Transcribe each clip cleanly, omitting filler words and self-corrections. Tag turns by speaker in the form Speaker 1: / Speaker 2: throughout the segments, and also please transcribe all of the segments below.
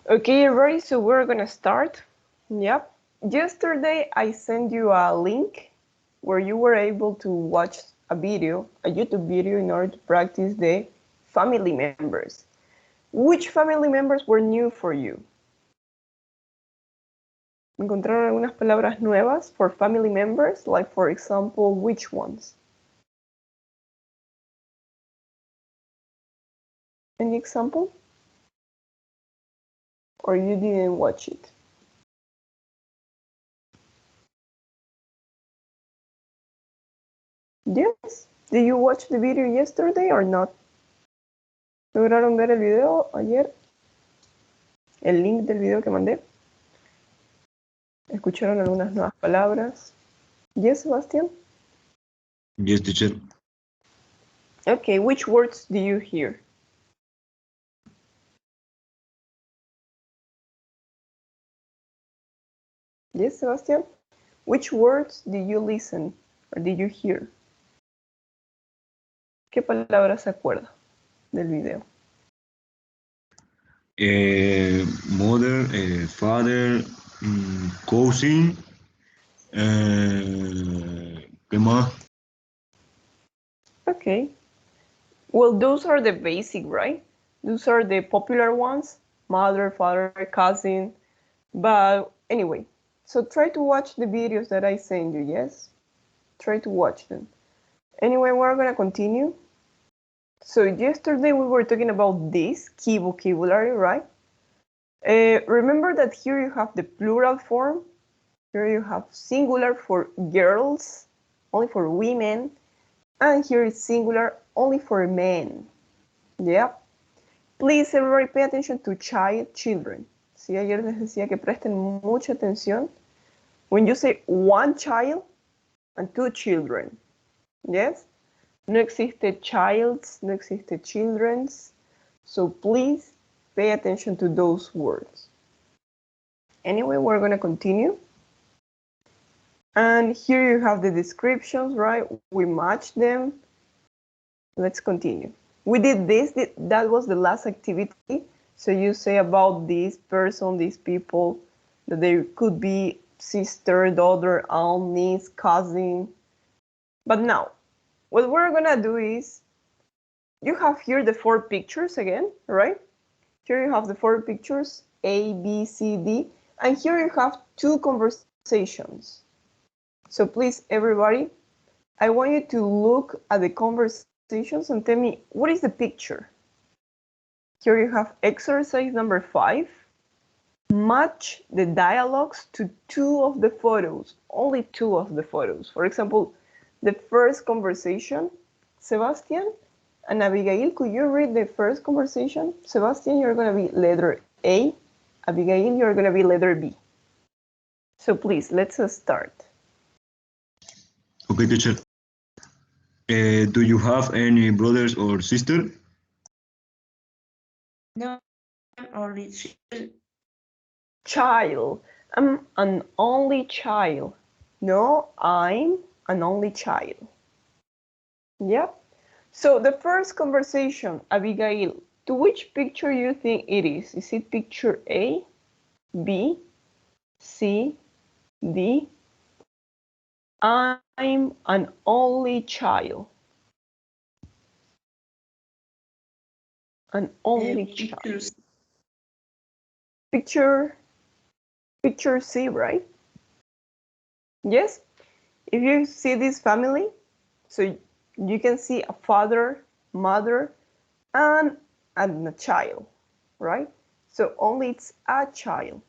Speaker 1: Okay, everybody, so we're gonna start. Yep. Yesterday I sent you a link where you were able to watch a video, a YouTube video, in order to practice the family members. Which family members were new for you? ¿Encontraron algunas palabras nuevas for family members? Like, for example, which ones? Any example? Or you didn't watch it? Yes. Did you watch the video yesterday or not? ¿Lograron ver el video ayer? El link del video que mandé. ¿Escucharon algunas nuevas palabras? Yes, Sebastián?
Speaker 2: Yes, teacher.
Speaker 1: Okay, which words do you hear? Yes, Sebastián? Which words did you listen or did you hear? ¿Qué palabras se acuerda del video?
Speaker 2: Mother, father, cousin, ¿qué más?
Speaker 1: Okay. Well, those are the basic, right? Those are the popular ones. Mother, father, cousin. But anyway, so try to watch the videos that I send you, yes? Try to watch them. Anyway, we're gonna continue. So yesterday we were talking about this key vocabulary, right? Remember that here you have the plural form. Here you have singular for girls, only for women. And here is singular only for men. Yeah. Please everybody pay attention to children. Sí, ayer les decía que presten mucha atención. When you say one child and two children. Yes. No existe childs, no existe children's. So please pay attention to those words. Anyway, we're going to continue. And here you have the descriptions, right? We match them. Let's continue. We did this, that was the last activity. So you say about this person, these people, that they could be sister, daughter, aunt, niece, cousin. But now, what we're gonna do is, you have here the 4 pictures again, right? Here you have the 4 pictures, A, B, C, D, and here you have 2 conversations. So please, everybody, I want you to look at the conversations and tell me, what is the picture? Here you have exercise number 5. Match the dialogues to 2 of the photos, only 2 of the photos. For example, the first conversation, Sebastian and Abigail, could you read the first conversation? Sebastian, you're going to be letter A. Abigail, you're going to be letter B. So please, let's start.
Speaker 2: Okay, teacher. Do you have any brothers or sister?
Speaker 3: No, only
Speaker 1: Child. I'm an only child. No, I'm an only child. Yep. So the first conversation, Abigail, to which picture you think it is? Is it picture A, B, C, D? I'm an only child. An only child. Picture C, right? Yes? If you see this family, so you can see a father, mother, and a child, right? So only it's a child.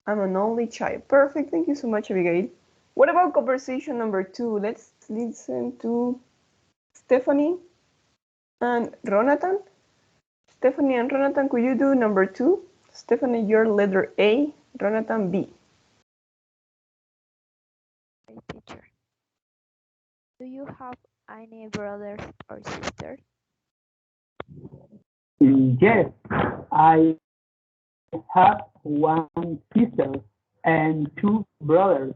Speaker 1: I'm an only child. Perfect. Thank you so much, Abigail. What about conversation number 2? Let's listen to Stephanie and Ronatan. Stephanie and Ronatan, could you do number 2? Stephanie, you're letter A, Ronatan B.
Speaker 4: Teacher, do you have any brothers or sisters?
Speaker 5: Yes, I have one sister and 2 brothers.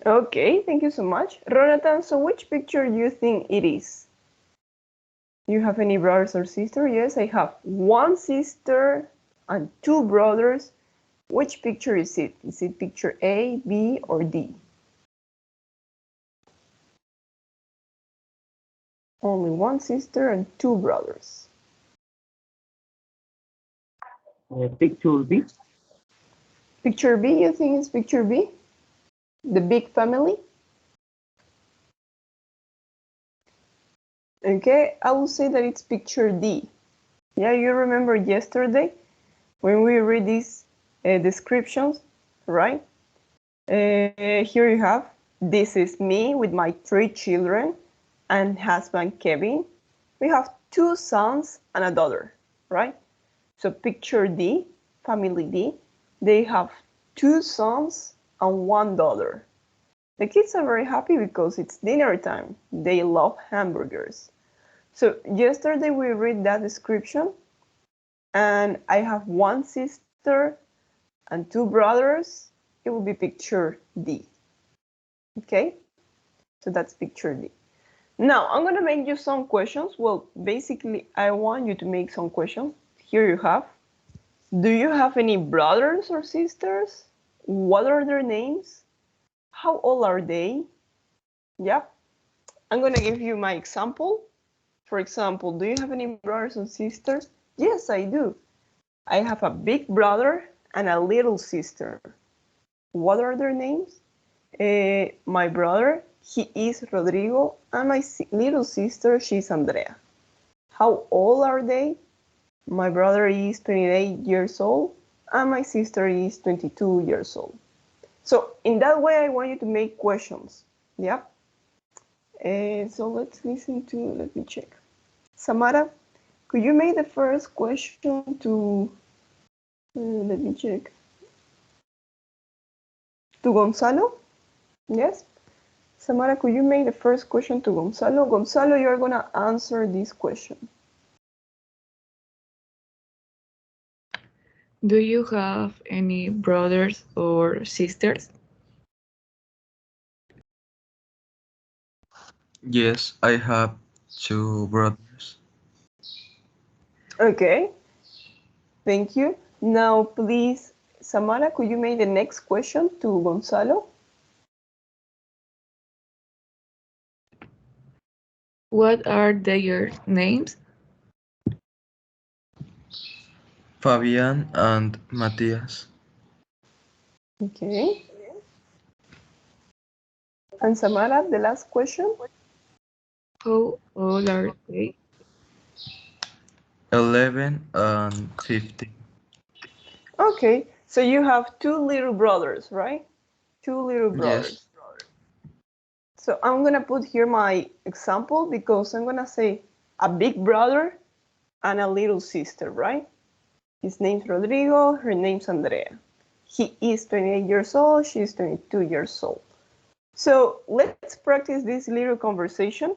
Speaker 1: Okay, thank you so much. Ronatan, so which picture do you think it is? Do you have any brothers or sisters? Yes, I have one sister and two brothers. Which picture is it? Is it picture A, B, or D? Only one sister and two brothers.
Speaker 5: Picture B.
Speaker 1: Picture B, you think it's picture B? The big family? Okay, I will say that it's picture D. Yeah, you remember yesterday when we read these descriptions, right? Here you have, this is me with my 3 children and husband Kevin. We have 2 sons and a daughter, right? So picture D, family D, they have 2 sons and 1 daughter. The kids are very happy because it's dinner time. They love hamburgers. So yesterday we read that description and I have 1 sister and 2 brothers. It will be picture D. Okay, so that's picture D. Now I'm gonna make you some questions. Well, basically I want you to make some questions. Here you have. Do you have any brothers or sisters? What are their names? How old are they? Yeah, I'm gonna give you my example. For example, do you have any brothers and sisters? Yes, I do. I have a big brother and a little sister. What are their names? My brother, he is Rodrigo, and my little sister, she's Andrea. How old are they? My brother is 28 years old, and my sister is 22 years old. So in that way, I want you to make questions. Yeah. So let's listen to, let me check. Samara, could you make the first question to, let me check. To Gonzalo? Yes? Samara, could you make the first question to Gonzalo? Gonzalo, you're going to answer this question.
Speaker 6: Do you have any brothers or sisters?
Speaker 2: Yes, I have 2 brothers.
Speaker 1: Okay. Thank you. Now, please, Samara, could you make the next question to Gonzalo?
Speaker 6: What are their names?
Speaker 2: Fabian and Matthias.
Speaker 1: Okay. And Samara, the last question?
Speaker 6: How old are they?
Speaker 2: 11 and 15.
Speaker 1: Okay, so you have 2 little brothers, right? 2 little brothers.
Speaker 2: Yes.
Speaker 1: So I'm gonna put here my example because I'm gonna say a big brother and a little sister, right? His name's Rodrigo, her name's Andrea. He is 28 years old, she's 22 years old. So let's practice this little conversation.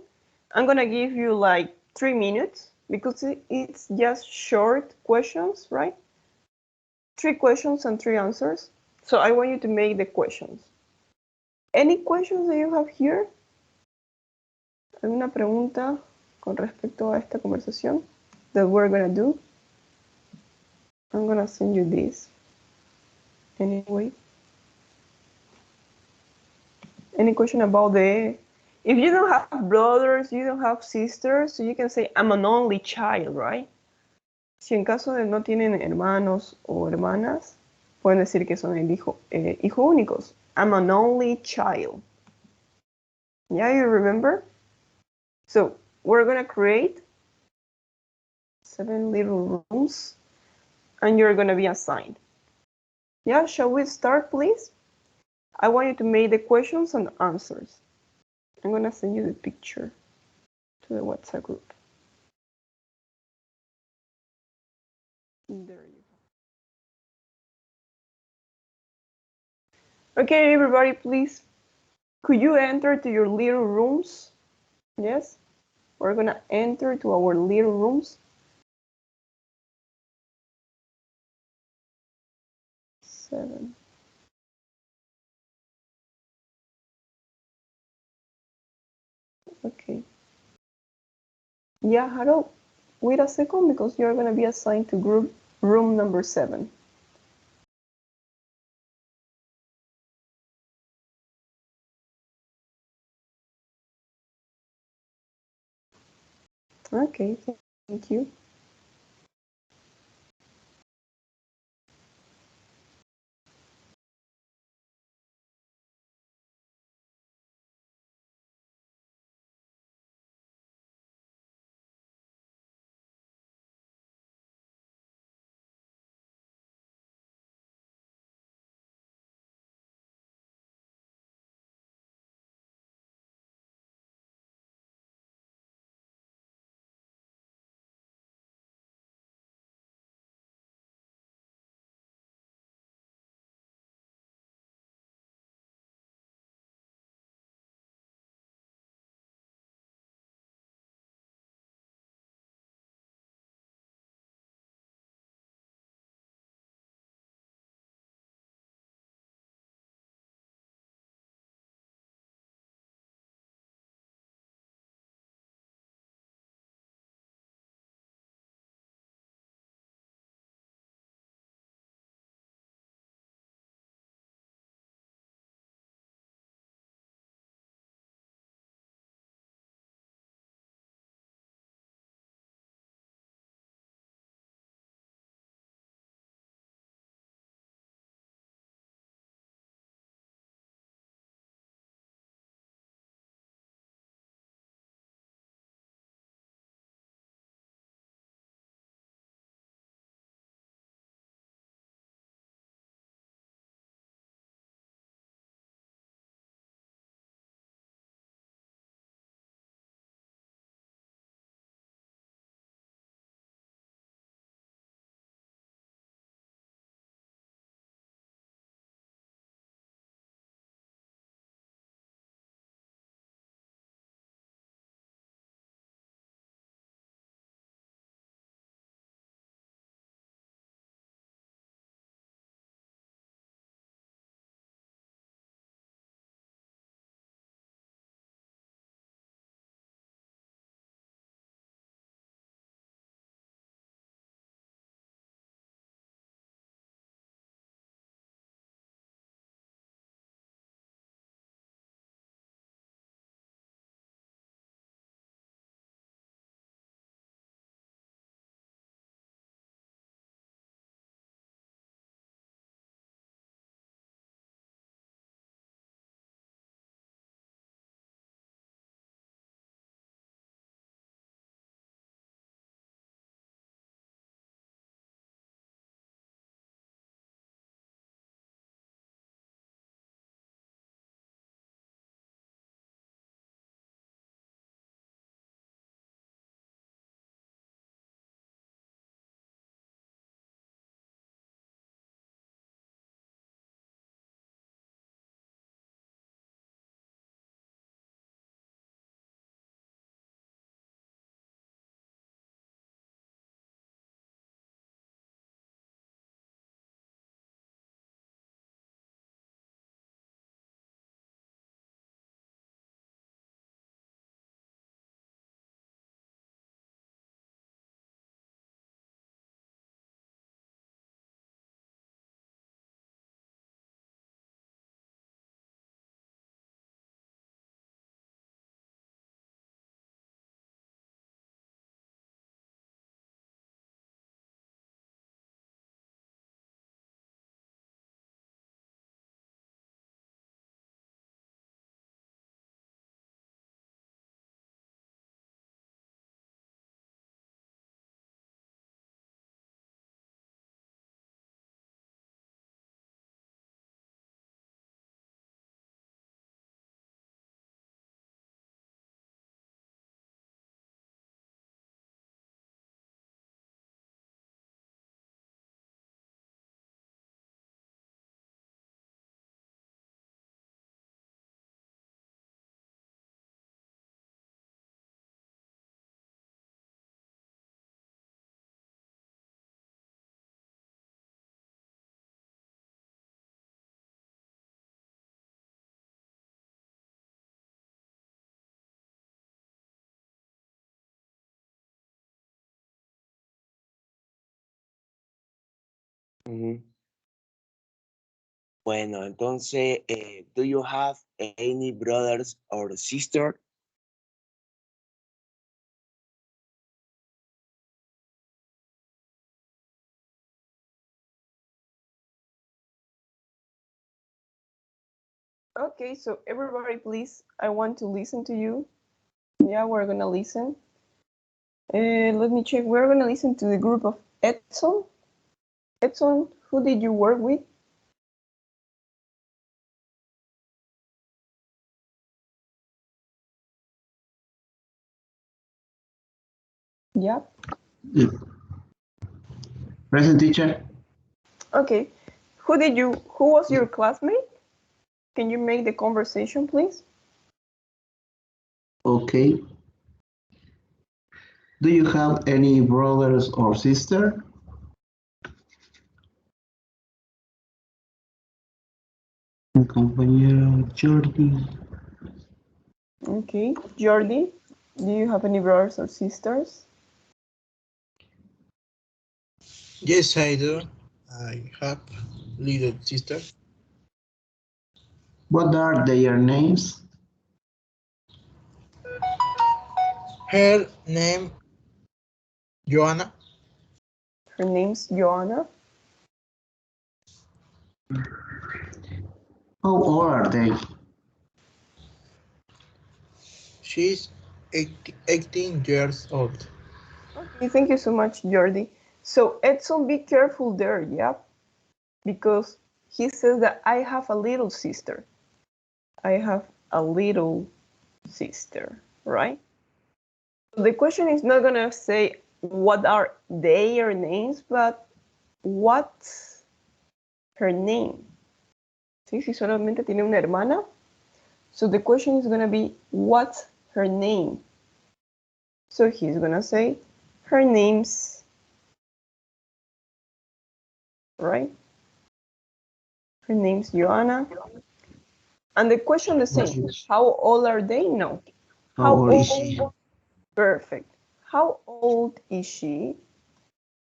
Speaker 1: I'm gonna give you like 3 minutes because it's just short questions, right? 3 questions and 3 answers. So I want you to make the questions. Any questions that you have here? ¿Alguna pregunta con respecto a esta conversación that we're gonna do? I'm gonna send you this anyway. Any question about the, if you don't have brothers, you don't have sisters, so you can say I'm an only child, right? Si en caso de no tienen hermanos o hermanas, pueden decir que son el hijo únicos. I'm an only child. Yeah, you remember? So we're gonna create 7 little rooms and you're gonna be assigned. Yeah, shall we start, please? I want you to make the questions and answers. I'm gonna send you the picture to the WhatsApp group. There you go. Okay, everybody, please. Could you enter to your little rooms? Yes, we're gonna enter to our little rooms. 7. Okay. Yeah, Harold, wait a second because you're gonna be assigned to group Room number 7. Okay, thank you.
Speaker 7: Ujú. Bueno, entonces, do you have any brothers or sister?
Speaker 1: Okay, so everybody, please, I want to listen to you. Yeah, we're gonna listen. Let me check. We're gonna listen to the group of Edson. Edson, who did you work with? Yeah.
Speaker 5: Present teacher.
Speaker 1: Okay. Who was your classmate? Can you make the conversation, please?
Speaker 5: Okay. Do you have any brothers or sister? Mi compañero Jordi.
Speaker 1: Okay. Jordi, do you have any brothers or sisters?
Speaker 8: Yes, I do. I have little sister.
Speaker 5: What are their names?
Speaker 8: Her name Joanna.
Speaker 1: Her name's Joanna.
Speaker 5: How old are they?
Speaker 8: She's 18 years old.
Speaker 1: Okay, thank you so much, Jordi. So Edson, be careful there, yeah? Because he says that I have a little sister. I have a little sister, right? The question is not gonna say what are their names, but what's her name? ¿Sí? Si solamente tiene una hermana. So the question is gonna be what's her name? So he's gonna say her name's, right? Her name's Joanna. And the question the same. How old are they? No.
Speaker 5: How old is she?
Speaker 1: Perfect. How old is she?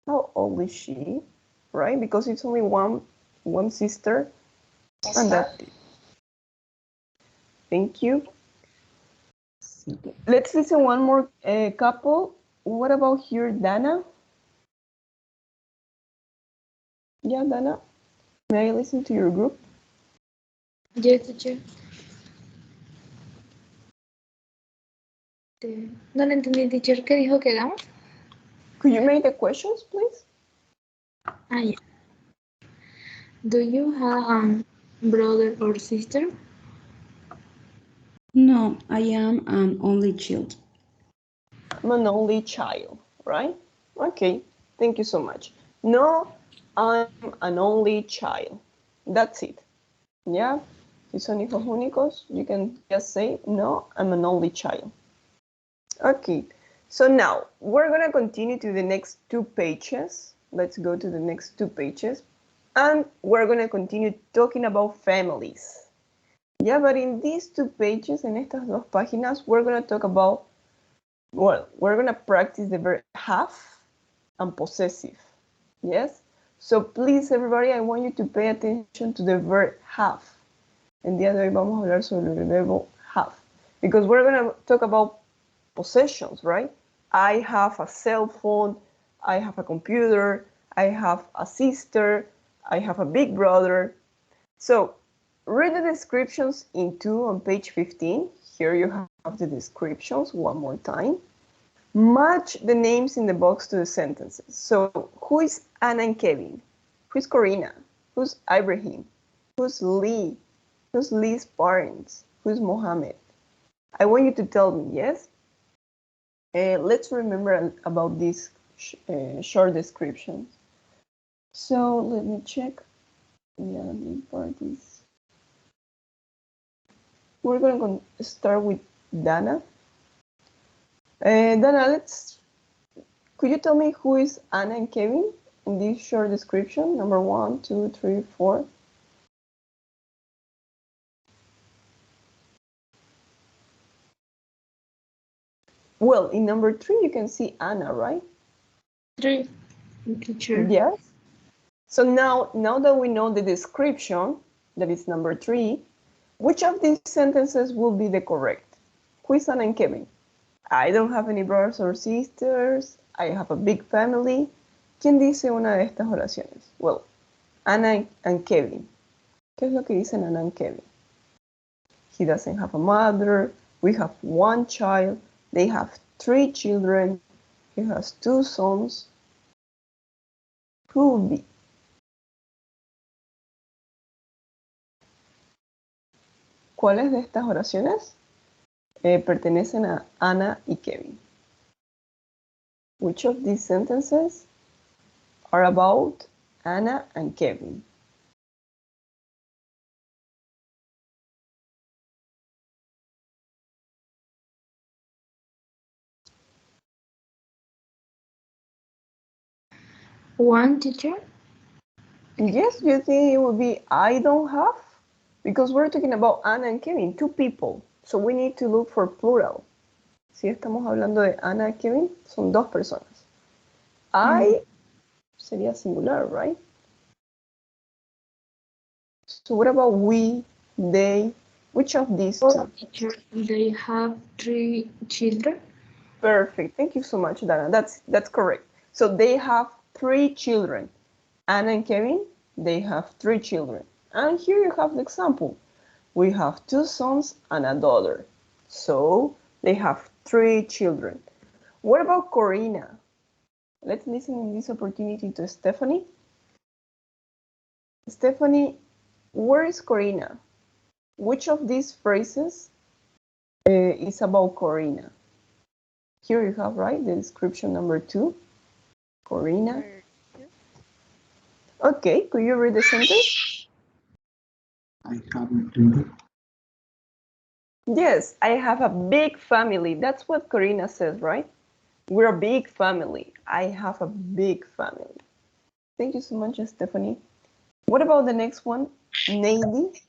Speaker 1: How old is she? Right? Because it's only one sister. And that's it. Thank you. Let's listen one more couple. What about here, Dana? Yeah, Dana. May I listen to your group?
Speaker 9: Yes, teacher. No lo entendí, teacher. ¿Qué dijo que hagamos?
Speaker 1: Could you make the questions, please?
Speaker 9: Ah, yeah. Do you have a brother or sister?
Speaker 10: No, I am an only child.
Speaker 1: I'm an only child, right? Okay, thank you so much. No, I'm an only child. That's it. Yeah, si son hijos únicos, you can just say, no, I'm an only child. Okay, so now we're gonna continue to the next two pages. Let's go to the next two pages. And we're gonna continue talking about families. Yeah, but in these two pages, en estas dos páginas, we're gonna talk about, well, we're gonna practice the verb have and possessive. Yes? So please, everybody, I want you to pay attention to the verb have. El día de hoy vamos a hablar sobre el verbo have. Because we're gonna talk about possessions, right? I have a cell phone, I have a computer, I have a sister, I have a big brother. So read the descriptions in 2 on page 15. Here you have the descriptions one more time. Match the names in the box to the sentences. So who is Anna and Kevin? Who's Corina? Who's Ibrahim? Who's Lee? Who's Lee's parents? Who's Mohammed? I want you to tell me, yes? Let's remember about these short descriptions. So let me check. Yeah, the main part is. We're going to start with Dana. Dana, could you tell me who is Anna and Kevin in this short description? Number 1, 2, 3, 4. Well, in number 3, you can see Anna, right?
Speaker 9: 3, teacher.
Speaker 1: Yes. So now that we know the description, that is number 3, which of these sentences will be the correct? Who is Anna and Kevin? I don't have any brothers or sisters. I have a big family. ¿Quién dice una de estas oraciones? Well, Anna and Kevin. ¿Qué es lo que dicen Anna and Kevin? He doesn't have a mother. We have one child. They have 3 children. He has 2 sons. Who will be? ¿Cuáles de estas oraciones pertenecen a Anna y Kevin? Which of these sentences are about Anna and Kevin?
Speaker 9: One, teacher?
Speaker 1: Yes, you think it would be I don't have? Because we're talking about Anna and Kevin, 2 people. So we need to look for plural. Si estamos hablando de Anna y Kevin, son 2 personas. I sería singular, right? So what about we, they? Which of these 2?
Speaker 9: Teacher, they have 3 children.
Speaker 1: Perfect. Thank you so much, Dana. That's correct. So they have 3 children. Anna and Kevin, they have 3 children. And here you have the example. We have 2 sons and a daughter. So they have 3 children. What about Corina? Let's listen in this opportunity to Stephanie. Stephanie, where is Corina? Which of these phrases is about Corina? Here you have, right, the description number 2. Corina. Okay, could you read the sentence?
Speaker 5: I have
Speaker 1: Yes, I have a big family. That's what Corina says, right? We're a big family. I have a big family. Thank you so much, Stephanie. What about the next one? Nady.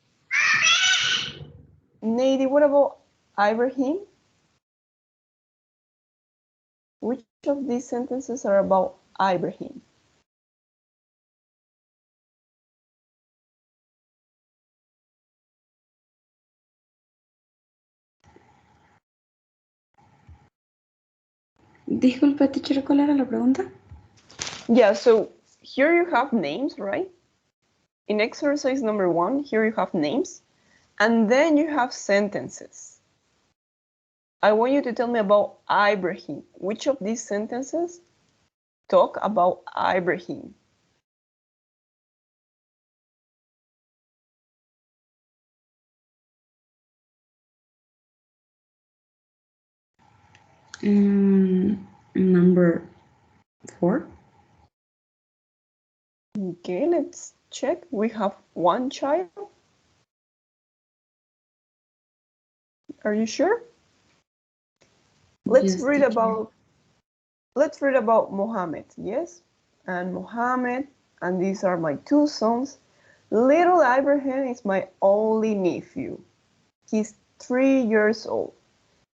Speaker 1: Nady, what about Ibrahim? Which of these sentences are about Ibrahim?
Speaker 10: Disculpe, teacher, ¿cuál era la pregunta?
Speaker 1: Yeah, so here you have names, right? In exercise number 1, here you have names, and then you have sentences. I want you to tell me about Ibrahim. Which of these sentences talk about Ibrahim?
Speaker 10: Number 4.
Speaker 1: Okay, let's check. We have 1 child. Are you sure? Let's
Speaker 10: Yes,
Speaker 1: read
Speaker 10: teacher.
Speaker 1: about Mohammed, yes? And Mohammed, and these are my 2 sons. Little Ibrahim is my only nephew. He's 3 years old.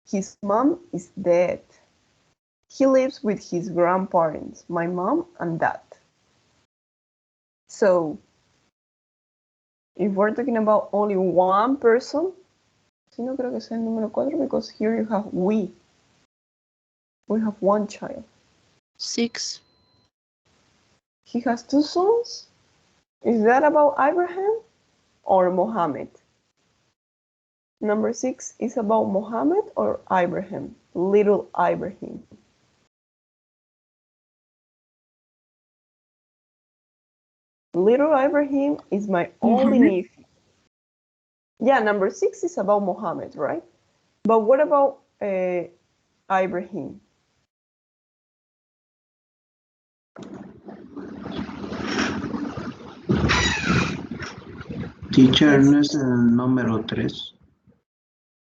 Speaker 1: His mom is dead. He lives with his grandparents, my mom and dad. So, if we're talking about only 1 person, si no creo que sea el número 4 because here you have we. We have 1 child.
Speaker 3: 6.
Speaker 1: He has 2 sons? Is that about Abraham or Mohammed? Number 6 is about Mohammed or Ibrahim? Little Ibrahim. Little Ibrahim is my only nephew. Yeah, number 6 is about Mohammed, right? But what about Ibrahim?
Speaker 5: Teacher, no es el número 3.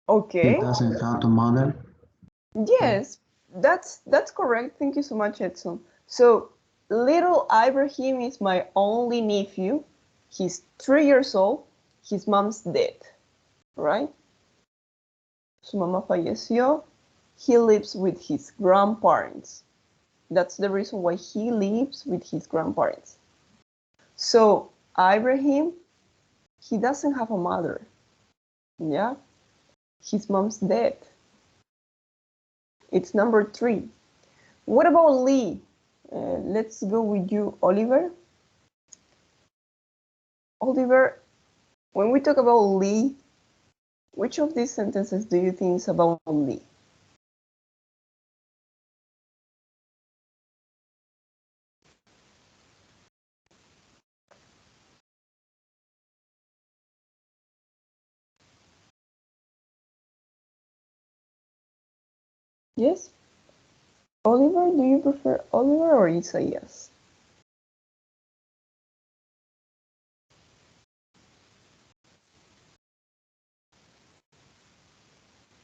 Speaker 1: Okay.
Speaker 5: He doesn't have a mother.
Speaker 1: Yes, that's correct. Thank you so much, Edson. So, little Ibrahim is my only nephew. He's 3 years old. His mom's dead, right? Su mamá falleció. He lives with his grandparents. That's the reason why he lives with his grandparents. So Ibrahim, he doesn't have a mother. Yeah, his mom's dead. It's number 3. What about Lee? Let's go with you, Oliver. Oliver, when we talk about Lee, which of these sentences do you think is about Lee? Yes? Oliver, do you prefer Oliver or Isaias?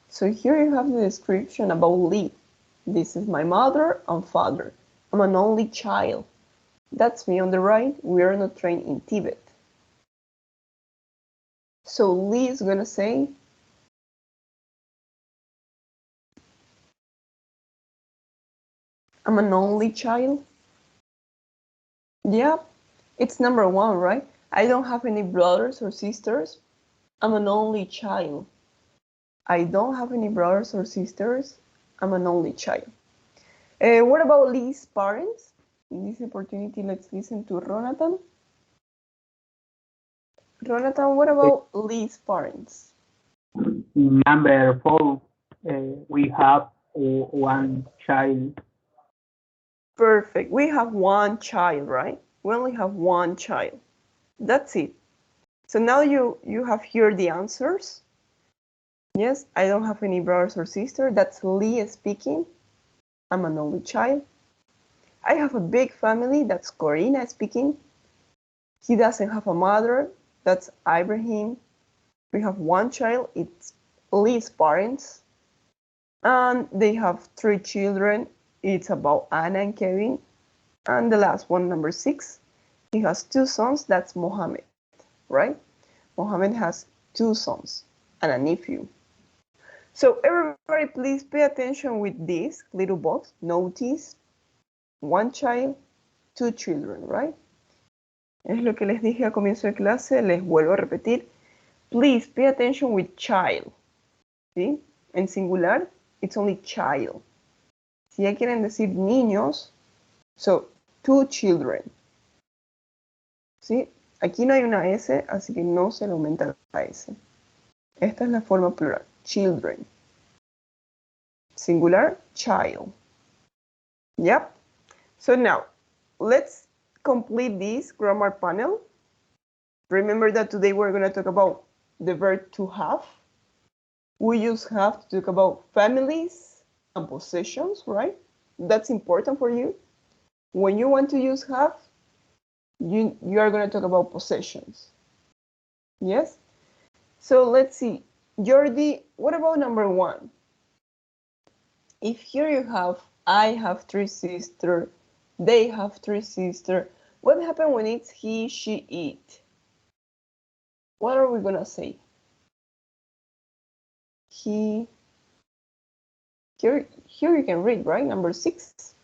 Speaker 1: So here you have the description about Lee. This is my mother and father. I'm an only child. That's me on the right. We are not trained in Tibet. So Lee is gonna say, I'm an only child. Yeah, it's number 1, right? I don't have any brothers or sisters. I'm an only child. I don't have any brothers or sisters. I'm an only child. What about Lee's parents? In this opportunity, let's listen to Ronatan. Ronatan, what about Lee's parents?
Speaker 11: Number 4, we have one child.
Speaker 1: Perfect. We have one child, right? We only have one child. That's it. So now you have here the answers. Yes, I don't have any brothers or sisters. That's Lee speaking. I'm an only child. I have a big family. That's Corina speaking. He doesn't have a mother. That's Ibrahim. We have one child. It's Lee's parents. And they have 3 children. It's about Anna and Kevin. And the last one, number 6, he has 2 sons. That's Mohammed, right? Mohammed has 2 sons and a nephew. So everybody, please pay attention with this little box. Notice 1 child, 2 children, right? Es lo que les dije al comienzo de clase. Les vuelvo a repetir. Please pay attention with child. ¿Sí? En singular, it's only child. Si ya quieren decir niños, so 2 children. ¿Sí? Aquí no hay una S, así que no se le aumenta la S. Esta es la forma plural, children. Singular, child. Yep. So now, let's complete this grammar panel. Remember that today we're going to talk about the verb to have. We use have to talk about families and possessions, right? That's important for you. When you want to use have, you are going to talk about possessions. Yes? So let's see. Jordi, what about number 1? If here you have, I have 3 sisters, they have 3 sisters, what happens when it's he, she, it? What are we going to say? He, here you can read, right? Number 6.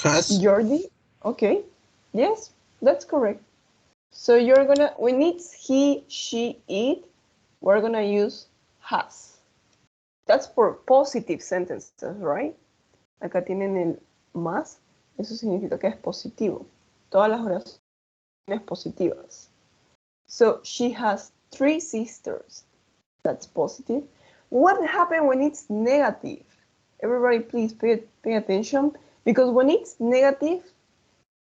Speaker 8: Has.
Speaker 1: Jordi? Okay. Yes, that's correct. So you're gonna, when it's he, she, it, we're gonna use has. That's for positive sentences, right? Acá tienen el más. Eso significa que es positivo. Todas las oraciones positivas. So she has 3 sisters. That's positive. What happens when it's negative? Everybody please pay attention, because when it's negative,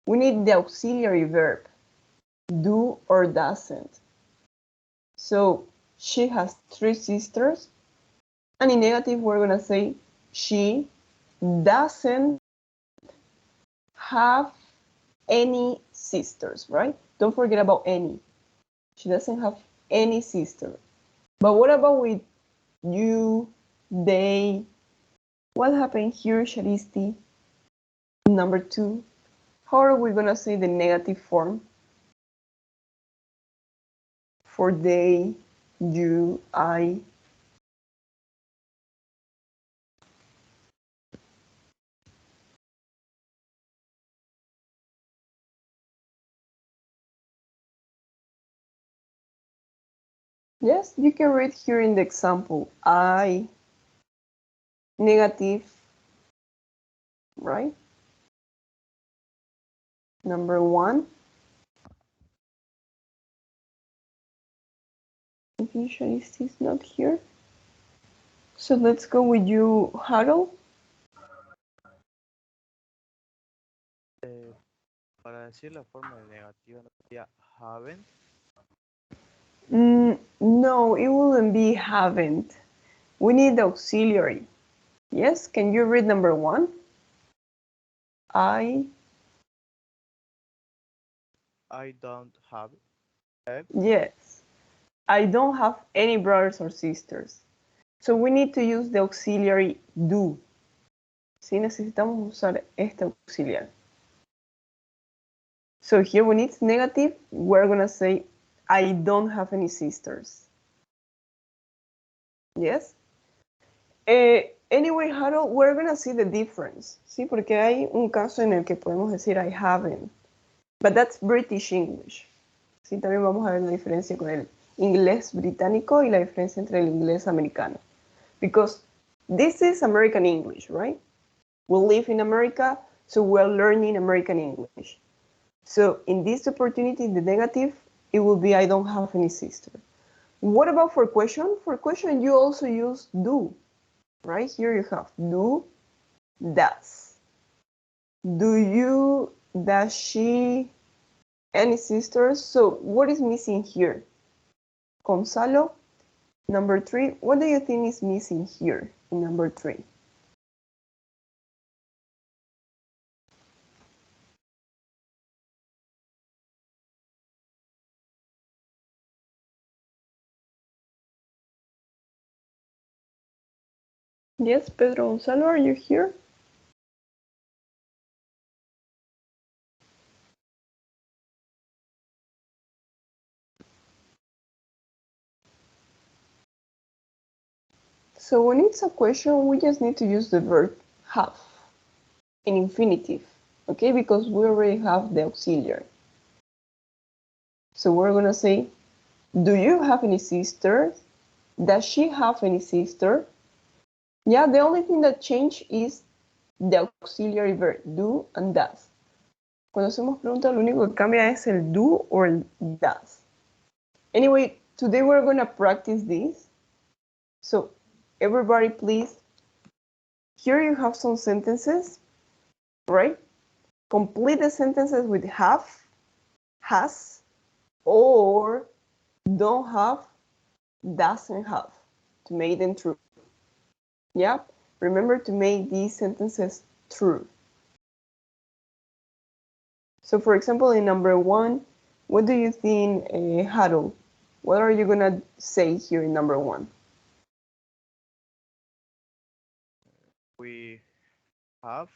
Speaker 1: we need the auxiliary verb, do or doesn't. So she has 3 sisters, and in negative we're gonna say she doesn't have any sisters, right? Don't forget about any. She doesn't have any sister. But what about with you, they? What happened here, Sharisti? Number 2. How are we gonna say the negative form? For they, you, I. Yes, you can read here in the example. I, negative, right? Number 1. Visualist is not here. So let's go with you, Harold.
Speaker 12: Para decir la forma de negativa no sería haven't.
Speaker 1: No, it wouldn't be haven't. We need the auxiliary. Yes, can you read number 1? I
Speaker 12: don't have.
Speaker 1: Yes. I don't have any brothers or sisters. So we need to use the auxiliary do. Sí, necesitamos usar este auxiliar. So here when it's negative, we're going to say, I don't have any sisters. Yes? Anyway, Harold, we're going to see the difference. Sí, porque hay un caso en el que podemos decir I haven't. But that's British English. Sí, también vamos a ver la diferencia con el inglés británico y la diferencia entre el inglés americano. Because this is American English, right? We live in America, so we're learning American English. So in this opportunity, the negative, it will be I don't have any sister. What about for question? For question, you also use do, right? Here you have do, does. Do you, does she, any sisters? So what is missing here? Gonzalo, number 3, what do you think is missing here in number 3? Yes, Pedro Gonzalo, are you here? So when it's a question, we just need to use the verb have in infinitive, okay? Because we already have the auxiliary. So we're gonna say, do you have any sisters? Does she have any sister? Yeah, the only thing that changed is the auxiliary verb, do and does. Cuando hacemos preguntas, lo único que cambia es el do or el does. Anyway, today we're gonna practice this. So everybody please, here you have some sentences, right? Complete the sentences with have, has, or don't have, doesn't have, to make them true. Yeah, remember to make these sentences true. So for example, in number 1, what do you think, Harold? What are you gonna say here in number 1?
Speaker 12: We have.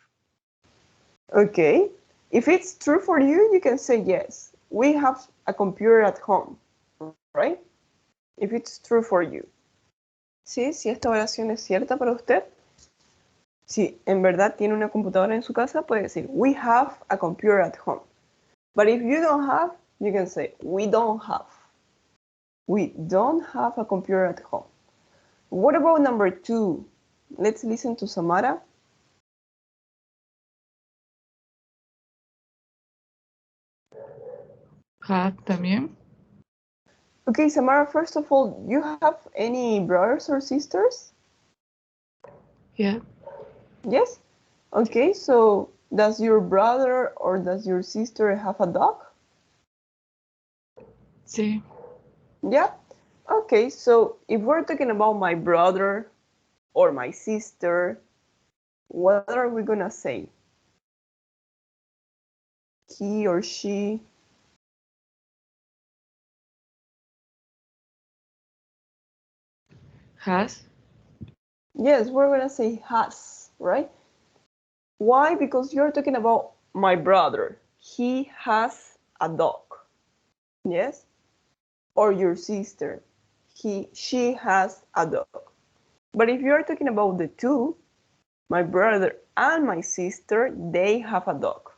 Speaker 1: Okay, if it's true for you, you can say yes. We have a computer at home, right? If it's true for you. Sí, si esta oración es cierta para usted. Si en verdad tiene una computadora en su casa, puede decir, we have a computer at home. But if you don't have, you can say, we don't have. We don't have a computer at home. What about number 2? Let's listen to Samara.
Speaker 6: Have también.
Speaker 1: Okay, Samara, first of all, you have any brothers or sisters?
Speaker 6: Yeah.
Speaker 1: Yes? Okay, so does your brother or does your sister have a dog?
Speaker 6: Sí.
Speaker 1: Yeah? Okay, so if we're talking about my brother or my sister, what are we gonna say? He or she?
Speaker 6: Has.
Speaker 1: Yes, we're gonna say has, right? Why? Because you're talking about my brother. He has a dog. Yes? Or your sister. She has a dog. But if you're talking about the two, my brother and my sister, they have a dog.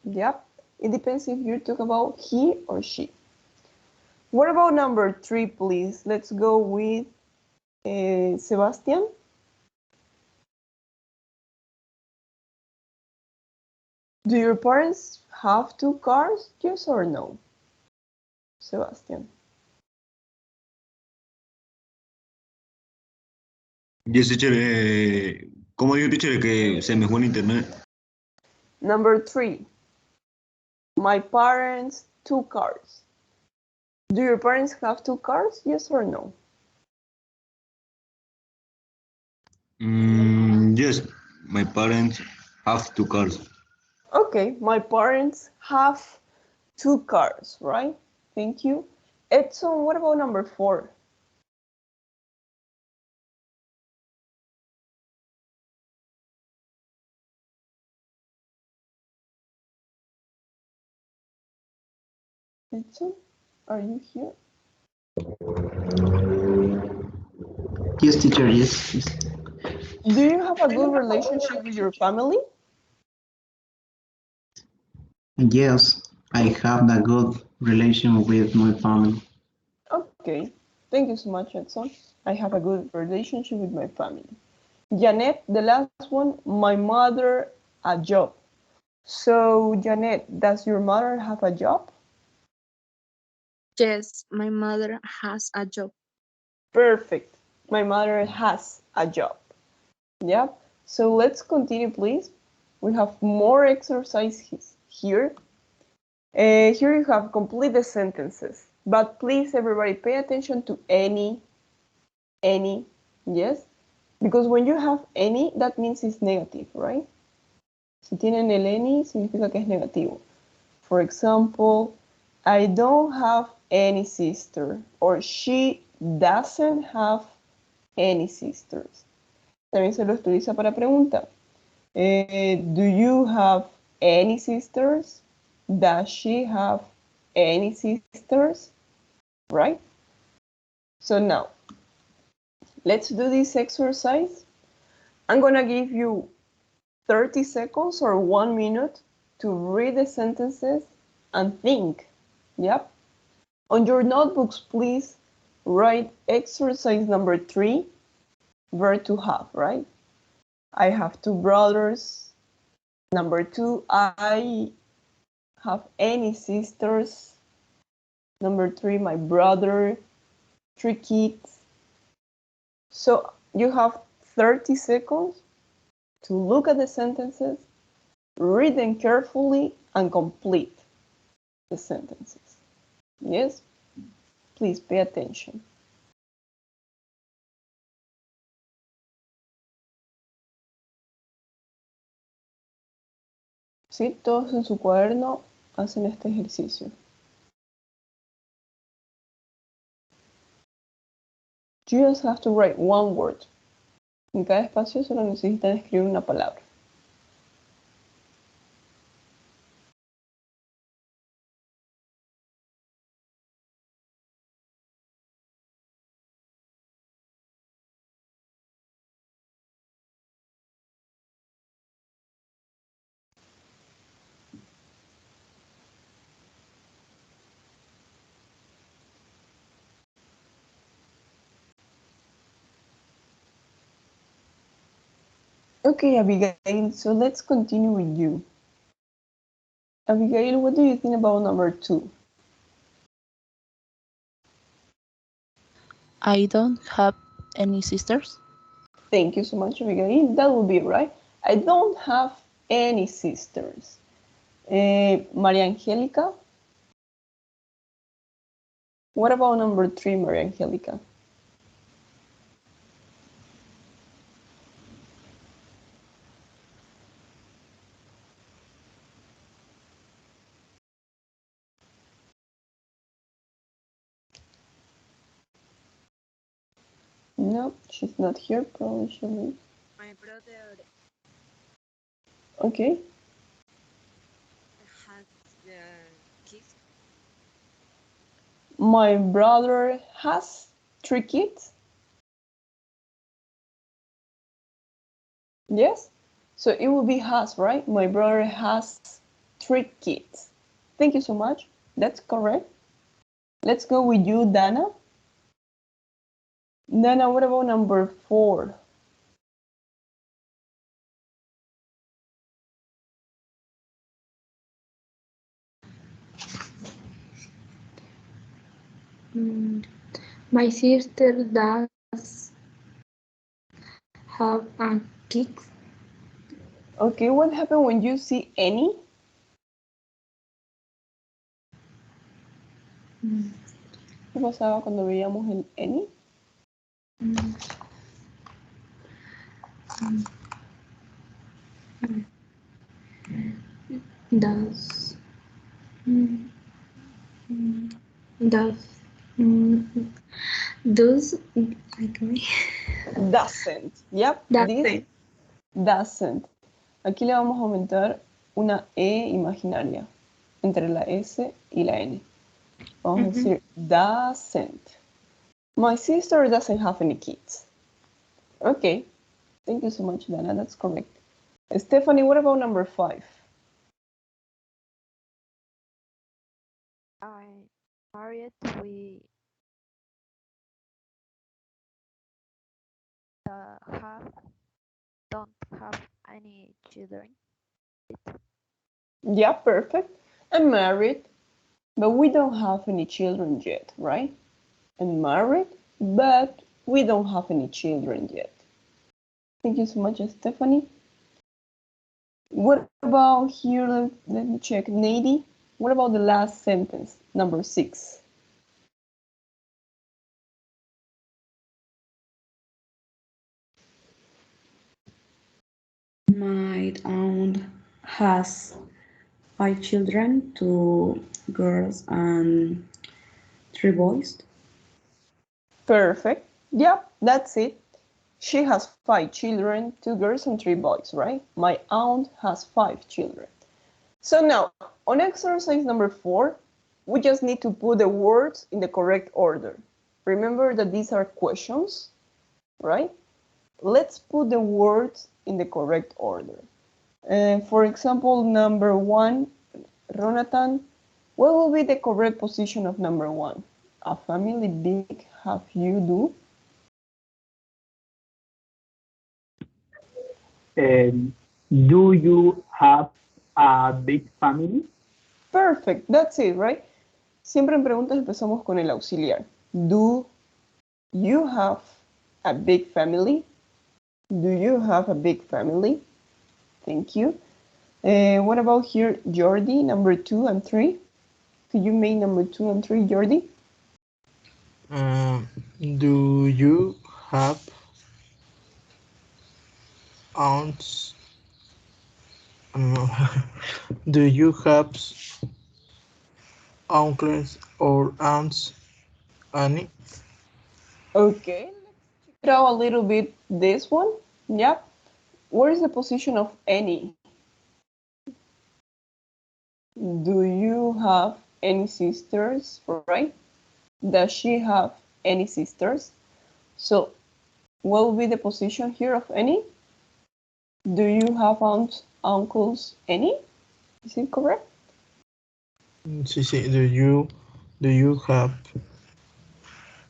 Speaker 1: Yep. It depends if you talk about he or she. What about number 3, please? Let's go with Sebastian. Do your parents have 2 cars? Yes or no? Sebastian.
Speaker 2: Yes, teacher. ¿Cómo digo, teacher, que se me fue el internet?
Speaker 1: Number 3. My parents 2 cars. Do your parents have 2 cars? Yes or no?
Speaker 2: Yes, my parents have 2 cars.
Speaker 1: Okay, my parents have 2 cars, right? Thank you. Edson, what about number 4? Edson, are you here?
Speaker 5: Yes, teacher, yes. Yes.
Speaker 1: Do you have a good relationship with your family?
Speaker 5: Yes, I have a good relation with my family.
Speaker 1: Okay, thank you so much, Edson. I have a good relationship with my family. Janet, the last one, my mother, a job. So, Janet, does your mother have a job?
Speaker 13: Yes, my mother has a job.
Speaker 1: Perfect. My mother has a job. Yep. So let's continue, please. We have more exercises here. Here you have complete the sentences. But please, everybody, pay attention to any, yes? Because when you have any, that means it's negative, right? Si tienen el any, significa que es negativo. For example, I don't have any sister, or she doesn't have any sisters. También se lo utiliza para pregunta. Do you have any sisters? Does she have any sisters? Right? So now, let's do this exercise. I'm gonna give you 30 seconds or 1 minute to read the sentences and think. Yep. On your notebooks, please write exercise number 3, verb to have, right? I have 2 brothers. Number 2, I have any sisters. Number 3, my brother. 3 kids. So you have 30 seconds to look at the sentences, read them carefully, and complete the sentences. Yes? Please pay attention. ¿Sí? Todos en su cuaderno hacen este ejercicio. You just have to write 1 word. En cada espacio solo necesitan escribir una palabra. Okay, Abigail, so let's continue with you. Abigail, what do you think about number 2?
Speaker 14: I don't have any sisters.
Speaker 1: Thank you so much, Abigail. That will be right. I don't have any sisters. Maria Angelica? What about number 3, Maria Angelica? No, she's not here. Probably she'll leave.
Speaker 13: My brother
Speaker 1: Okay.
Speaker 13: has kids.
Speaker 1: My brother has 3 kids. Yes? So it will be has, right? My brother has 3 kids. Thank you so much. That's correct. Let's go with you, Dana. Dana, what about number 4?
Speaker 9: My sister does have a kids.
Speaker 1: Okay, what happened when you see any? ¿Qué pasaba cuando veíamos el any?
Speaker 9: Does
Speaker 1: Doesn't. Yep. This doesn't. Aquí le vamos a aumentar una E imaginaria entre la S y la N. Vamos a decir doesn't. My sister doesn't have any kids. Okay. Thank you so much, Dana. That's correct. Stephanie, what about number 5?
Speaker 4: I'm married. We don't have any children.
Speaker 1: Yeah, perfect. I'm married, but we don't have any children yet, right? I'm married, but we don't have any children yet. Thank you so much, Stephanie. What about here? Let me check. Nady, what about the last sentence, number 6?
Speaker 10: My aunt has 5 children, 2 girls and 3 boys.
Speaker 1: Perfect. Yep, that's it. She has 5 children, 2 girls and 3 boys, right? My aunt has 5 children. So now, on exercise number 4, we just need to put the words in the correct order. Remember that these are questions, right? Let's put the words in the correct order. For example, number 1, Ronatan, what will be the correct position of number 1? A family big have you do?
Speaker 11: Do you have a big family?
Speaker 1: Perfect, that's it, right? Siempre en preguntas empezamos con el auxiliar. Do you have a big family? Do you have a big family? Thank you. What about here, Jordi, number 2 and 3? Could you make number 2 and 3, Jordi?
Speaker 8: Do you have aunts? Do you have uncles or aunts, Annie?
Speaker 1: Okay, let's check it out a little bit. This one, yeah. Where is the position of any? Do you have any sisters, right? Does she have any sisters? So, what will be the position here of any? Do you have aunts, uncles, any? Is it correct?
Speaker 8: Sí. Do you have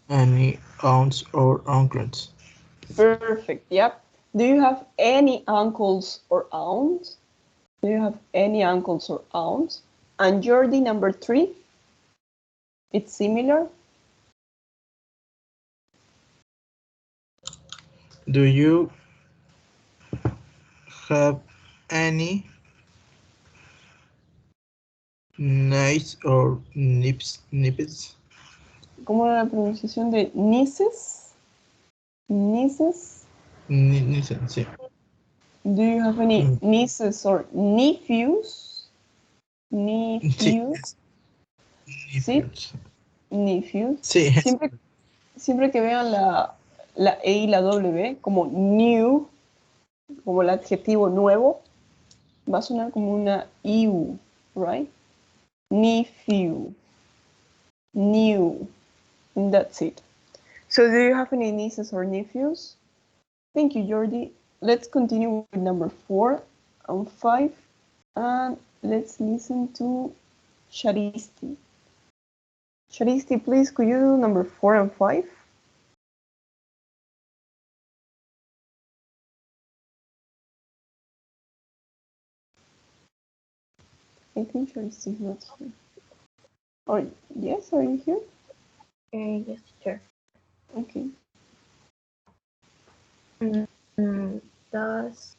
Speaker 8: any aunts or uncles?
Speaker 1: Perfect, yep. Do you have any uncles or aunts? Do you have any uncles or aunts? And Jordi, number 3, it's similar.
Speaker 8: Do you have any niece or nippets?
Speaker 1: ¿Cómo era la pronunciación de nieces? Nieces.
Speaker 8: Nieces, sí.
Speaker 1: Do you have any nieces or nephews? Nephews.
Speaker 8: Sí.
Speaker 1: Nephews.
Speaker 8: Sí.
Speaker 1: Siempre que vean la E y la W como new, como el adjetivo nuevo, va a sonar como una IU, right? Nephew. New. And that's it. So do you have any nieces or nephews? Thank you, Jordi. Let's continue with number 4 and 5. And let's listen to Sharisti. Charisti, please, could you do number 4 and 5? I think Charisti is not here. Oh, yes, are you here?
Speaker 9: Yes, teacher.
Speaker 1: Okay.
Speaker 9: Does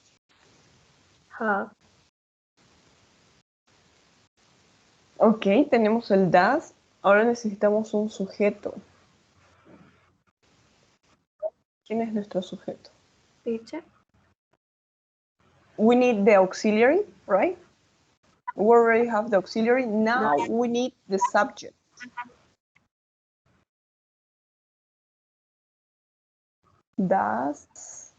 Speaker 9: have.
Speaker 1: Ok, tenemos el does. Ahora necesitamos un sujeto. ¿Quién es nuestro sujeto?
Speaker 9: Teacher.
Speaker 1: We need the auxiliary, right? We already have the auxiliary. Now we need the subject. Does.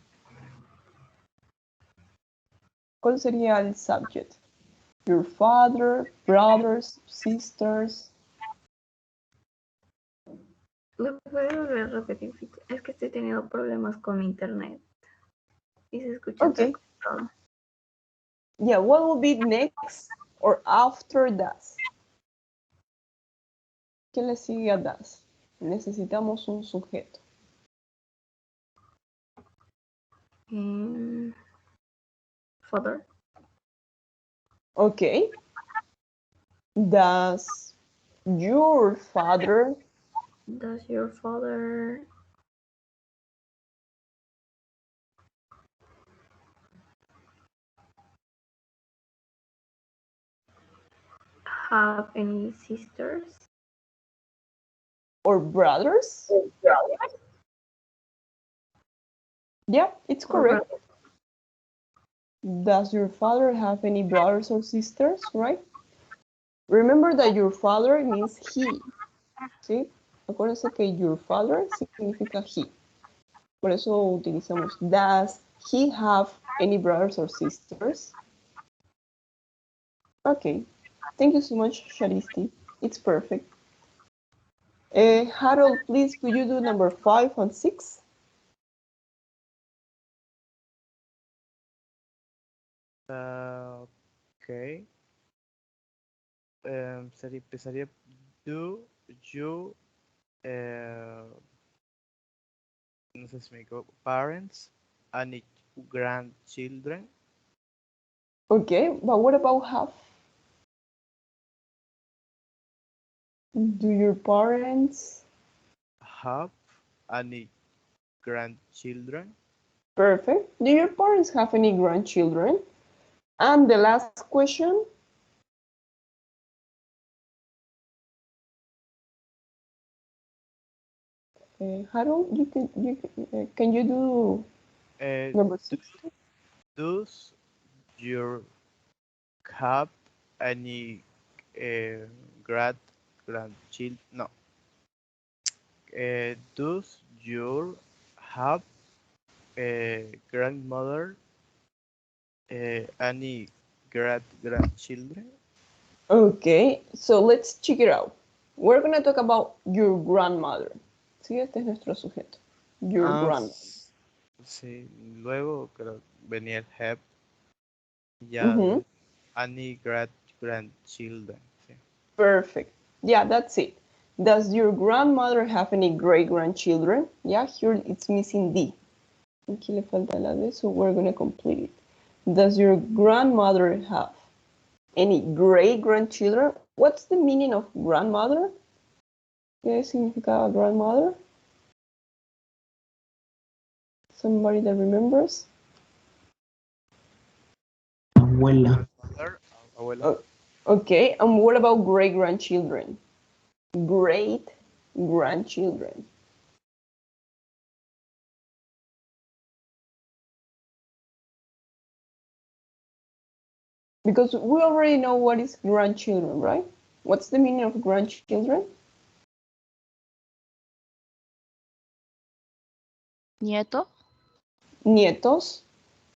Speaker 1: ¿Cuál sería el subject? Your father, brothers, sisters.
Speaker 9: ¿Me puede volver a repetir? Es que estoy teniendo problemas con mi internet. Y se escucha todo.
Speaker 1: Yeah, what will be next or after does? ¿Qué le sigue a does? Necesitamos un sujeto.
Speaker 9: Father.
Speaker 1: Okay. Does your father
Speaker 9: have any sisters?
Speaker 1: Or brothers? Yeah, it's correct. Does your father have any brothers or sisters, right? Remember that your father means he. ¿Sí? Acuérdense que your father significa he. Por eso utilizamos does he have any brothers or sisters? Okay. Thank you so much, Charisti. It's perfect. Harold, please, could you do number 5 and 6?
Speaker 12: Okay. Empezaría. Do you no sé si me equivoco, parents and grandchildren?
Speaker 1: Okay, but what about have? Do your parents
Speaker 12: have any grandchildren?
Speaker 1: Perfect. Do your parents have any grandchildren? And the last question. Harold, can you do number 6?
Speaker 12: Does your have any grandchildren? No. Does your have a grandmother? Any grandchildren?
Speaker 1: Okay, so let's check it out. We're going to talk about your grandmother. Sí, este es nuestro sujeto. Your grandmother.
Speaker 12: Sí, luego creo venía el have. Ya, any grandchildren. Sí.
Speaker 1: Perfect. Yeah, that's it. Does your grandmother have any great-grandchildren? Yeah, here it's missing D. Aquí le falta la D, so we're going to complete it. Does your grandmother have any great-grandchildren? What's the meaning of grandmother? ¿Qué significa grandmother? Somebody that remembers?
Speaker 5: Abuela.
Speaker 12: Abuela.
Speaker 1: Okay, and what about great-grandchildren? Great-grandchildren. Because we already know what is grandchildren, right? What's the meaning of grandchildren?
Speaker 14: Nieto.
Speaker 1: Nietos.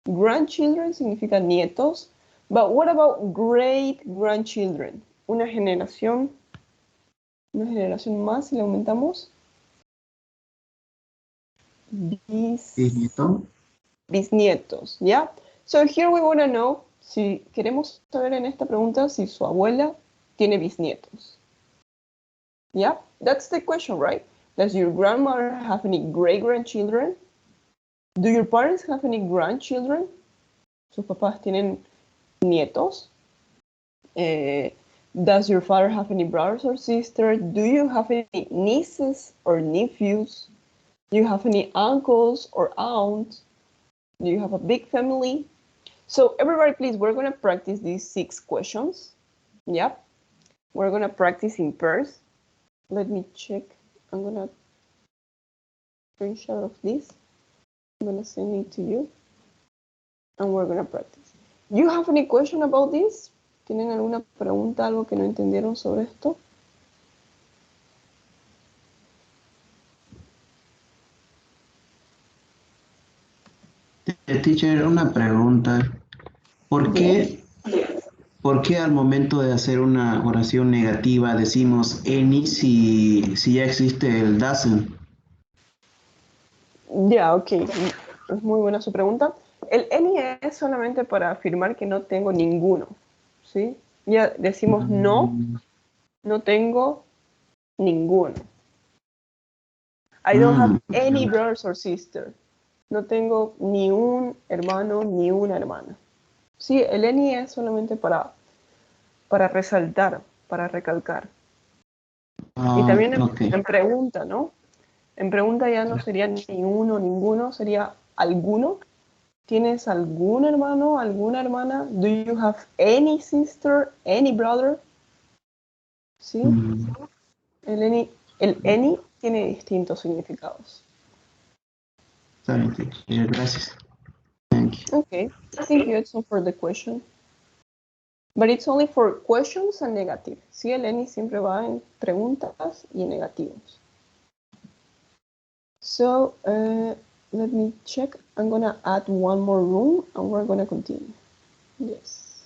Speaker 1: Grandchildren significa nietos. But what about great-grandchildren? Una generación más, si le aumentamos. Bisnietos, ¿ya? So here we want to know, si queremos saber en esta pregunta si su abuela tiene bisnietos. ¿Ya? That's the question, right? Does your grandmother have any great-grandchildren? Do your parents have any grandchildren? ¿Sus papás tienen nietos? Does your father have any brothers or sisters? Do you have any nieces or nephews? Do you have any uncles or aunts? Do you have a big family? So everybody, please, we're going to practice these 6 questions. Yep. We're going to practice in pairs. Let me check. I'm going to screenshot of this. I'm going to send it to you. And we're going to practice. You have any question about this? ¿Tienen alguna pregunta, algo que no entendieron sobre esto?
Speaker 5: Teacher, una pregunta. ¿Por qué al momento de hacer una oración negativa decimos any si ya existe el doesn't?
Speaker 1: Ya, ok. Es muy buena su pregunta. El any es solamente para afirmar que no tengo ninguno. ¿Sí? Ya decimos no tengo ninguno. I don't have any brothers or sisters. No tengo ni un hermano ni una hermana. Sí, el any es solamente para resaltar, para recalcar. Y también en pregunta, ¿no? En pregunta ya no sería ni uno, ninguno, sería alguno. ¿Tienes algún hermano, alguna hermana? Do you have any sister, any brother? ¿Sí? El any tiene distintos significados.
Speaker 5: Gracias. Thank you.
Speaker 1: Okay, thank you, Edson, for the question. But it's only for questions and negative. Sí, el any siempre va en preguntas y negativos. So, let me check. I'm going to add one more room and we're going to continue. Yes.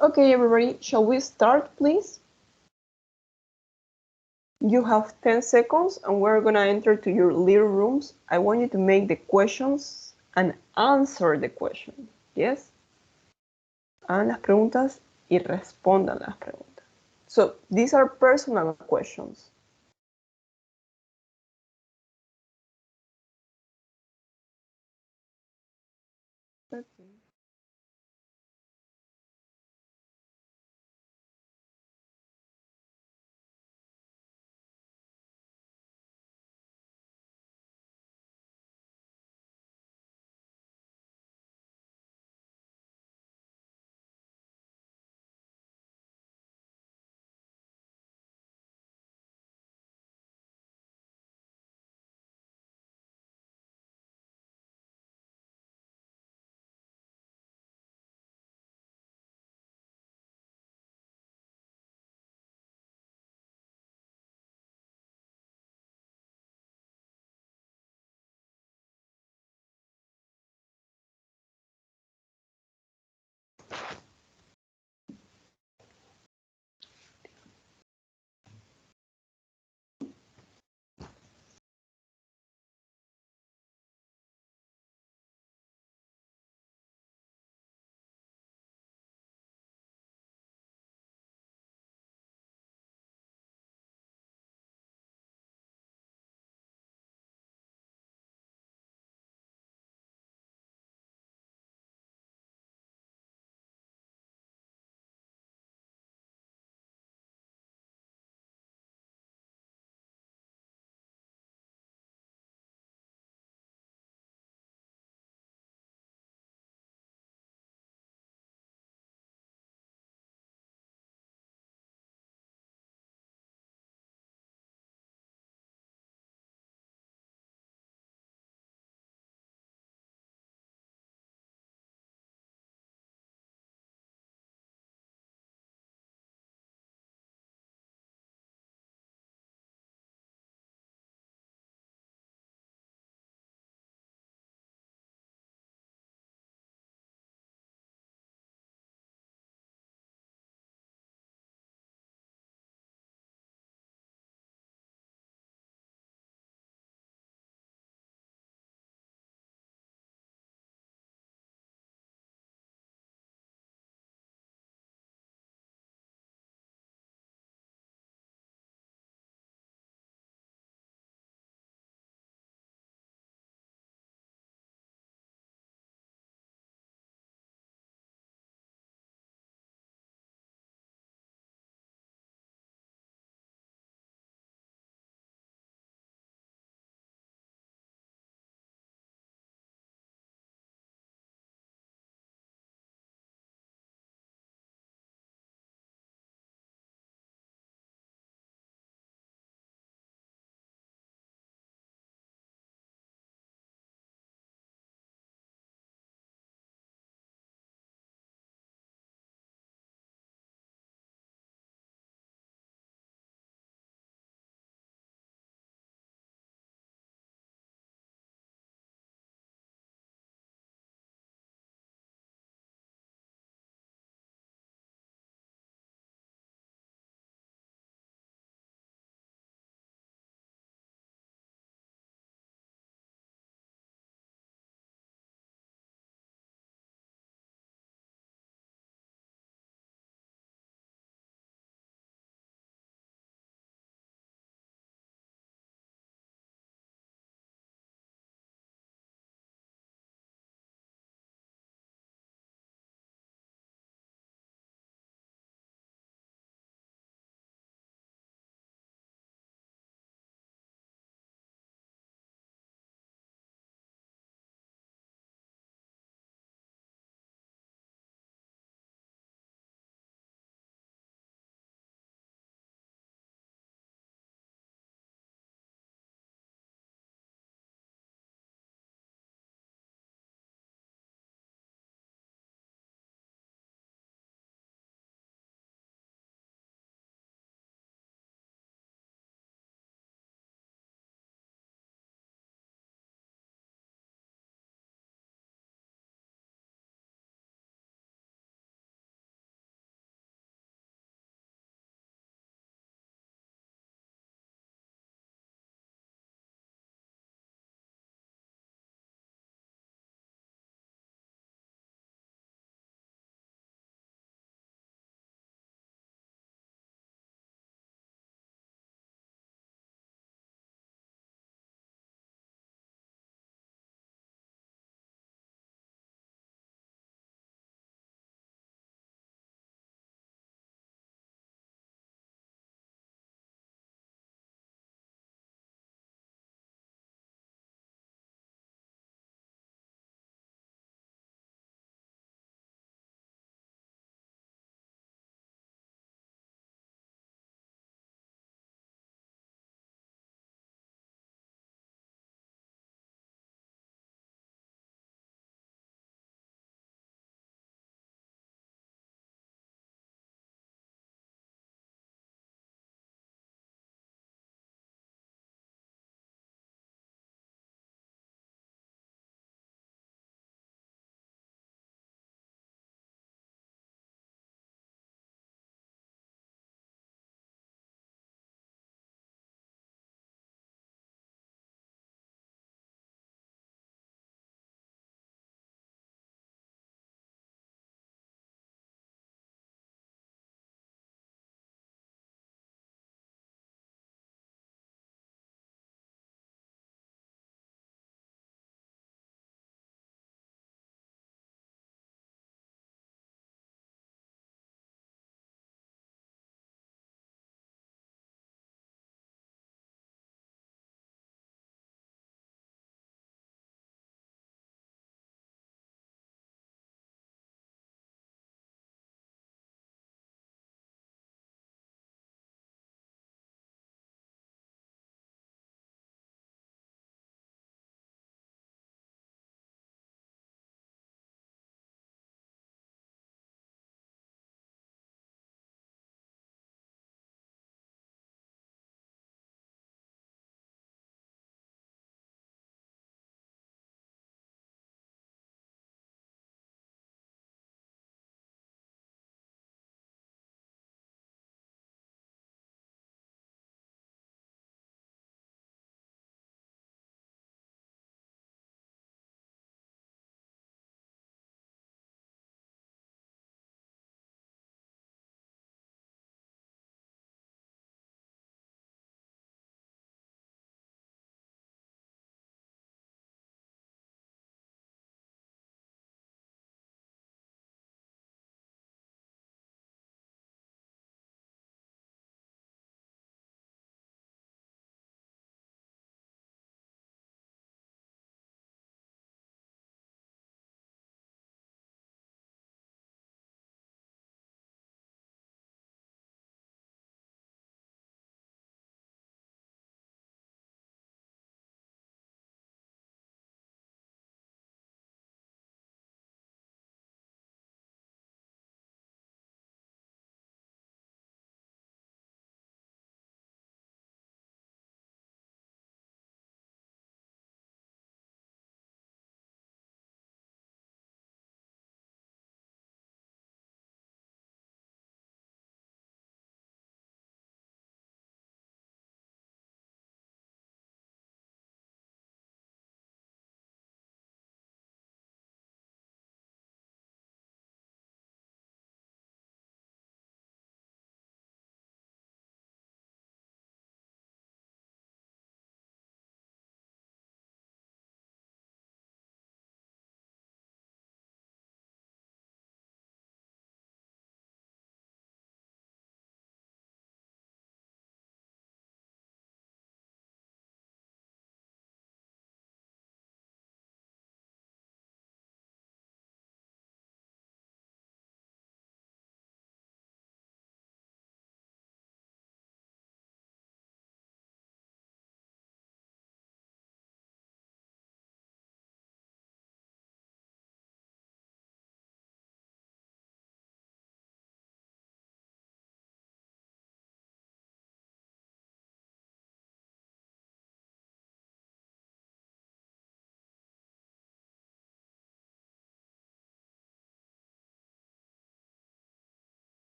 Speaker 1: Okay, everybody, shall we start, please? You have 10 seconds and we're going to enter to your little rooms. I want you to make the questions and answer the question. Yes? Hagan las preguntas y respondan las preguntas. So, these are personal questions. Okay.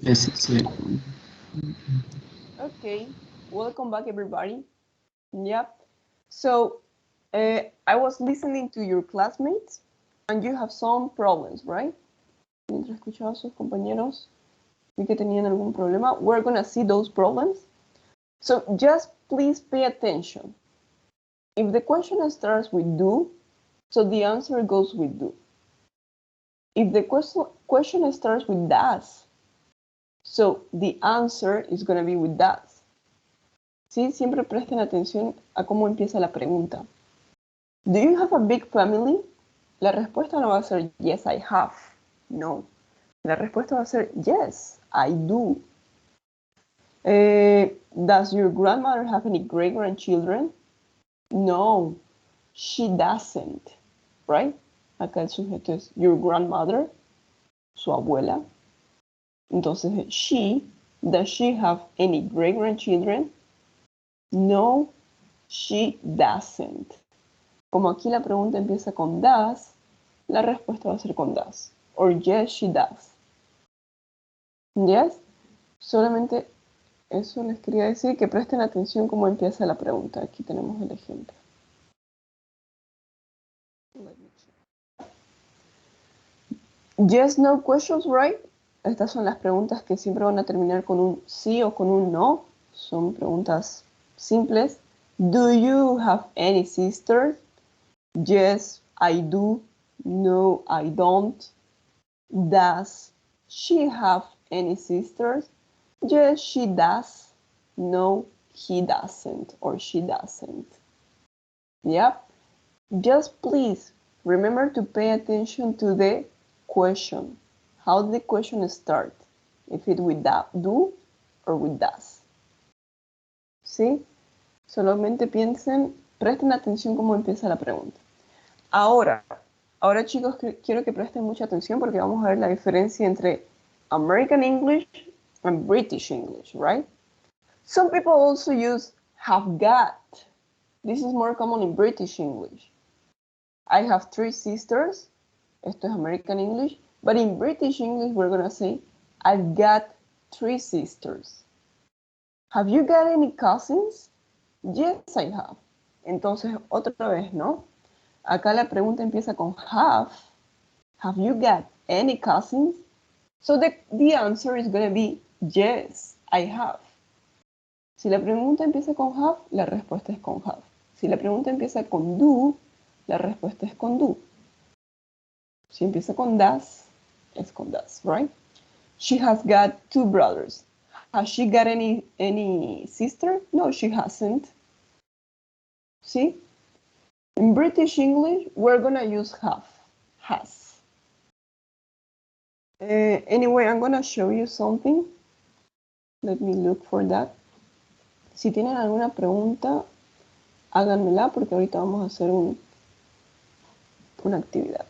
Speaker 5: Yes, it's
Speaker 1: Okay, welcome back everybody. Yep. So I was listening to your classmates and you have some problems, right? Mientras escuchaba a sus compañeros, vi que tenían algún problema. We're gonna see those problems. So just please pay attention. If the question starts with do, so the answer goes with do. If the question starts with does, so the answer is going to be with does. ¿Sí? Siempre presten atención a cómo empieza la pregunta. Do you have a big family? La respuesta no va a ser yes, I have. No. La respuesta va a ser yes, I do. Does your grandmother have any great-grandchildren? No, she doesn't. Right? Acá el sujeto es your grandmother, su abuela. Entonces, does she have any great-grandchildren? No, she doesn't. Como aquí la pregunta empieza con does, la respuesta va a ser con does. Or yes, she does. Yes? Solamente eso les quería decir, que presten atención cómo empieza la pregunta. Aquí tenemos el ejemplo. Yes, no questions, right? Estas son las preguntas que siempre van a terminar con un sí o con un no. Son preguntas simples. Do you have any sisters? Yes, I do. No, I don't. Does she have any sisters? Yes, she does. No, he doesn't or she doesn't. Yep. Just please remember to pay attention to the question. How did the question start? If it with that, do or with does. ¿Sí? Solamente piensen, presten atención cómo empieza la pregunta. Ahora chicos, quiero que presten mucha atención porque vamos a ver la diferencia entre American English and British English, right? Some people also use have got. This is more common in British English. I have 3 sisters. Esto es American English. But in British English, we're going to say, I've got 3 sisters. Have you got any cousins? Yes, I have. Entonces, otra vez, ¿no? Acá la pregunta empieza con have. Have you got any cousins? So the answer is going to be yes, I have. Si la pregunta empieza con have, la respuesta es con have. Si la pregunta empieza con do, la respuesta es con do. Si empieza con does, es con does, right? She has got 2 brothers. Has she got any sister? No, she hasn't. See? In British English, we're gonna use have, has. Anyway, I'm gonna show you something. Let me look for that. Si tienen alguna pregunta, háganmela porque ahorita vamos a hacer una actividad.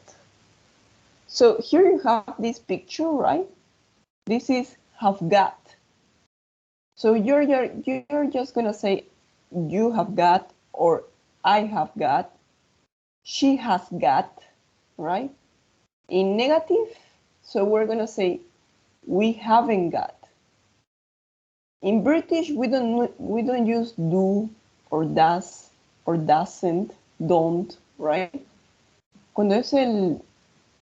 Speaker 1: So here you have this picture, right? This is have got. So you're just gonna say you have got or I have got, she has got, right? In negative, so we're gonna say we haven't got. In British, we don't use do or does or doesn't, don't, right? Cuando es el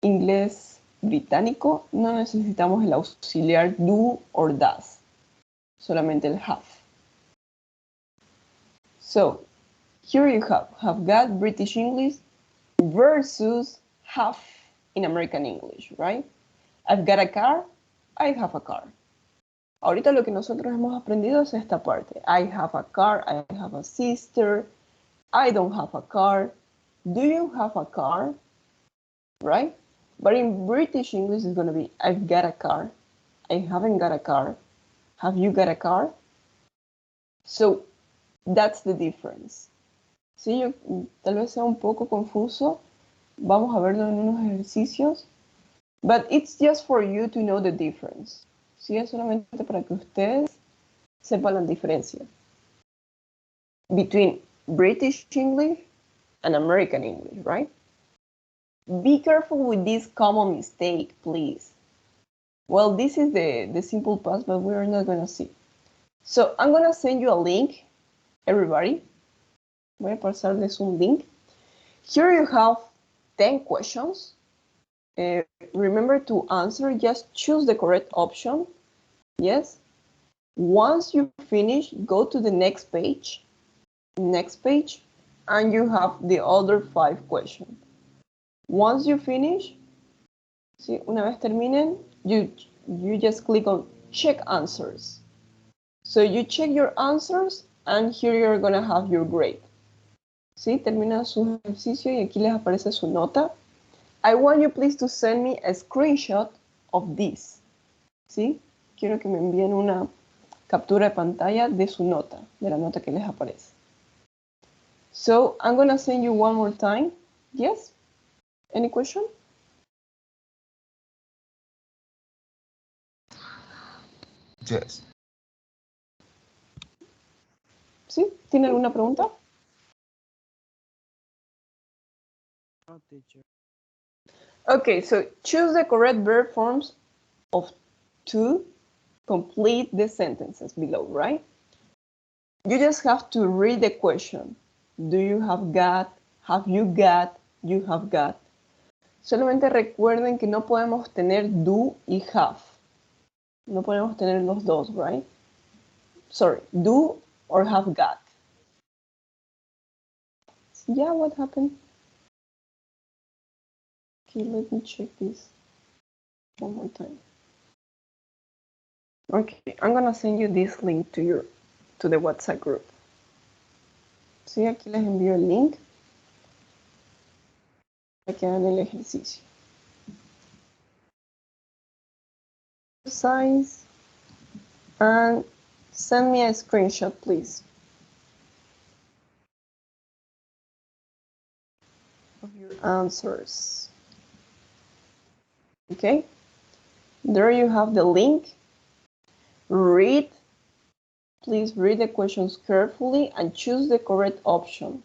Speaker 1: inglés británico, no necesitamos el auxiliar do or does, solamente el have. So, here you have got British English versus have in American English, right? I've got a car, I have a car. Ahorita lo que nosotros hemos aprendido es esta parte. I have a car, I have a sister, I don't have a car. Do you have a car? Right? But in British English, it's going to be I've got a car, I haven't got a car, have you got a car? So, that's the difference. Sí, tal vez sea un poco confuso. Vamos a verlo en unos ejercicios. But it's just for you to know the difference. Sí, es solamente para que ustedes sepan la diferencia between British English and American English, right? Be careful with this common mistake, please. Well, this is the simple past, but we're not gonna see. So I'm gonna send you a link, everybody. Voy a pasarles un link. Here you have 10 questions. Remember to answer, just choose the correct option. Yes. Once you finish, go to the next page, and you have the other 5 questions. Once you finish, ¿sí? Una vez terminen, you just click on check answers. So you check your answers, and here you're gonna have your grade. ¿Sí? Terminan su ejercicio y aquí les aparece su nota. I want you please to send me a screenshot of this. ¿Sí? Quiero que me envíen una captura de pantalla de su nota, de la nota que les aparece. So I'm gonna send you one more time. Yes? Any question?
Speaker 7: Yes.
Speaker 1: ¿Sí? ¿Tiene alguna pregunta?
Speaker 12: No, teacher.
Speaker 1: Okay, so choose the correct verb forms of to complete the sentences below, right? You just have to read the question. Do you have got? Have you got? You have got. Solamente recuerden que no podemos tener do y have. No podemos tener los dos, right? Sorry, do or have got. Yeah, what happened? Okay, let me check this one more time. Okay, I'm gonna send you this link to the WhatsApp group. Sí, aquí les envío el link para que hagan el ejercicio. Size and send me a screenshot, please, of your answers. Okay, there you have the link. Read, please read the questions carefully and choose the correct option.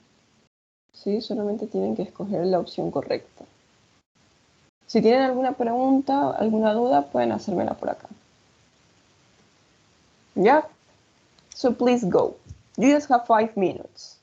Speaker 1: Sí, solamente tienen que escoger la opción correcta. Si tienen alguna pregunta, alguna duda, pueden hacérmela por acá. Yeah? So please go. You just have 5 minutes.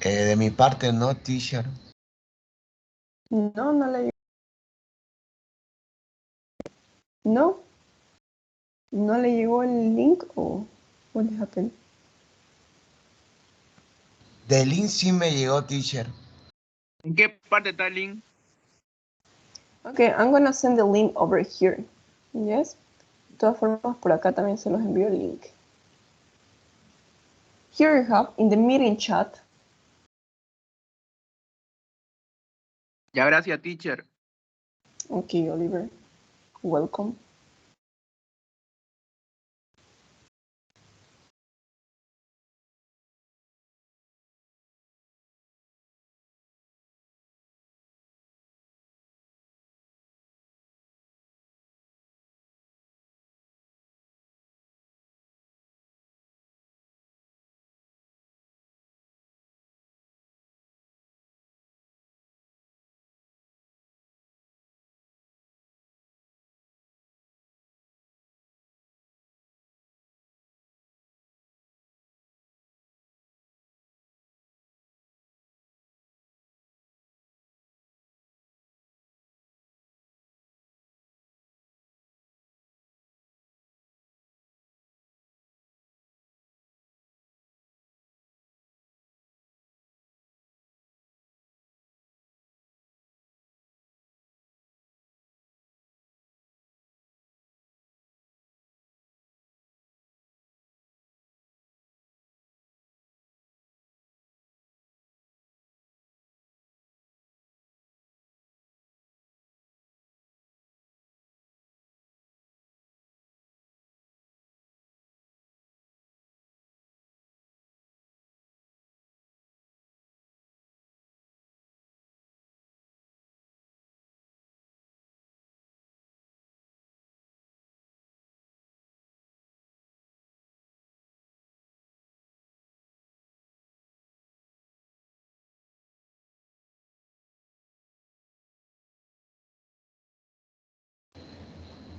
Speaker 7: De mi parte, no, teacher.
Speaker 1: No, no le llegó. No. ¿No le llegó el link o what happened?
Speaker 7: Del link sí me llegó, teacher.
Speaker 15: ¿En qué parte está el link?
Speaker 1: Okay, I'm gonna send the link over here. Yes. De todas formas, por acá también se los envío el link. Here you have in the meeting chat.
Speaker 15: Ya, gracias, teacher.
Speaker 1: Okay, Oliver. Welcome.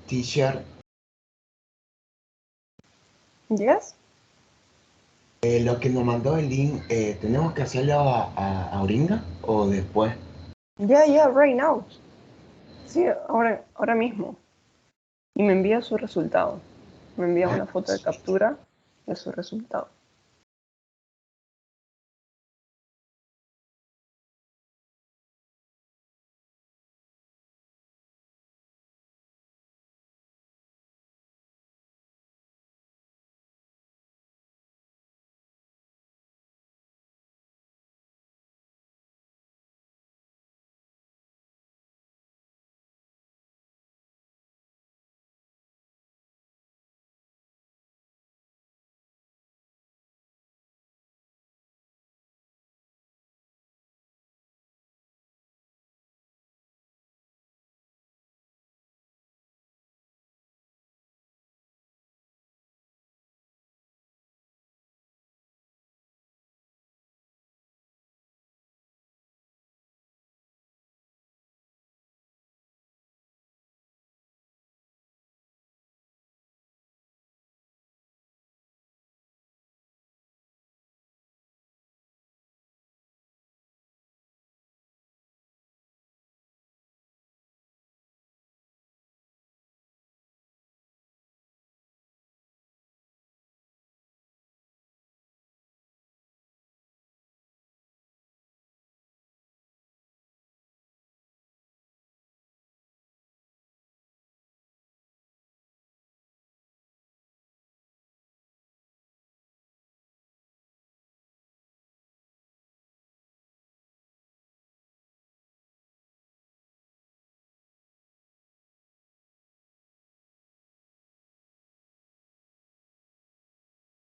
Speaker 16: Teacher,
Speaker 1: Yes?
Speaker 16: lo que nos mandó el link, ¿tenemos que hacerlo a Oringa o después?
Speaker 1: Yeah, right now. Sí, ahora mismo. Y me envía su resultado. Me envía una foto de captura de su resultado.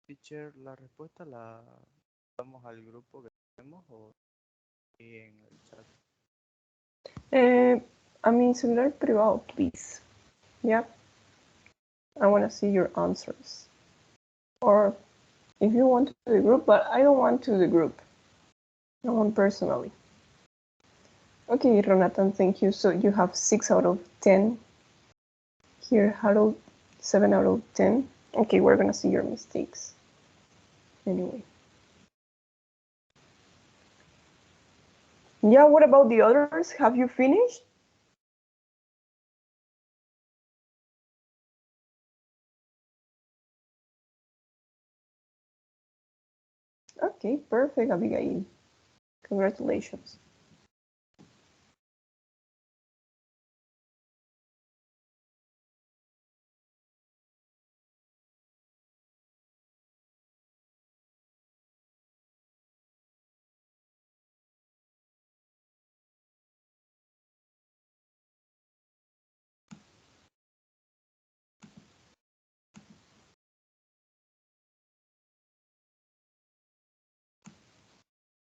Speaker 12: Teacher, la respuesta la damos al grupo que tenemos o aquí en el chat.
Speaker 1: A mi celular privado, please. Yeah. I want to see your answers. Or if you want to the group, but I don't want to the group. I want personally. Okay, Ronatan, thank you. So you have 6 out of 10. Here, hello, 7 out of 10. Okay, we're gonna see your mistakes. Anyway. Yeah, what about the others? Have you finished? Okay, perfect, Abigail. Congratulations.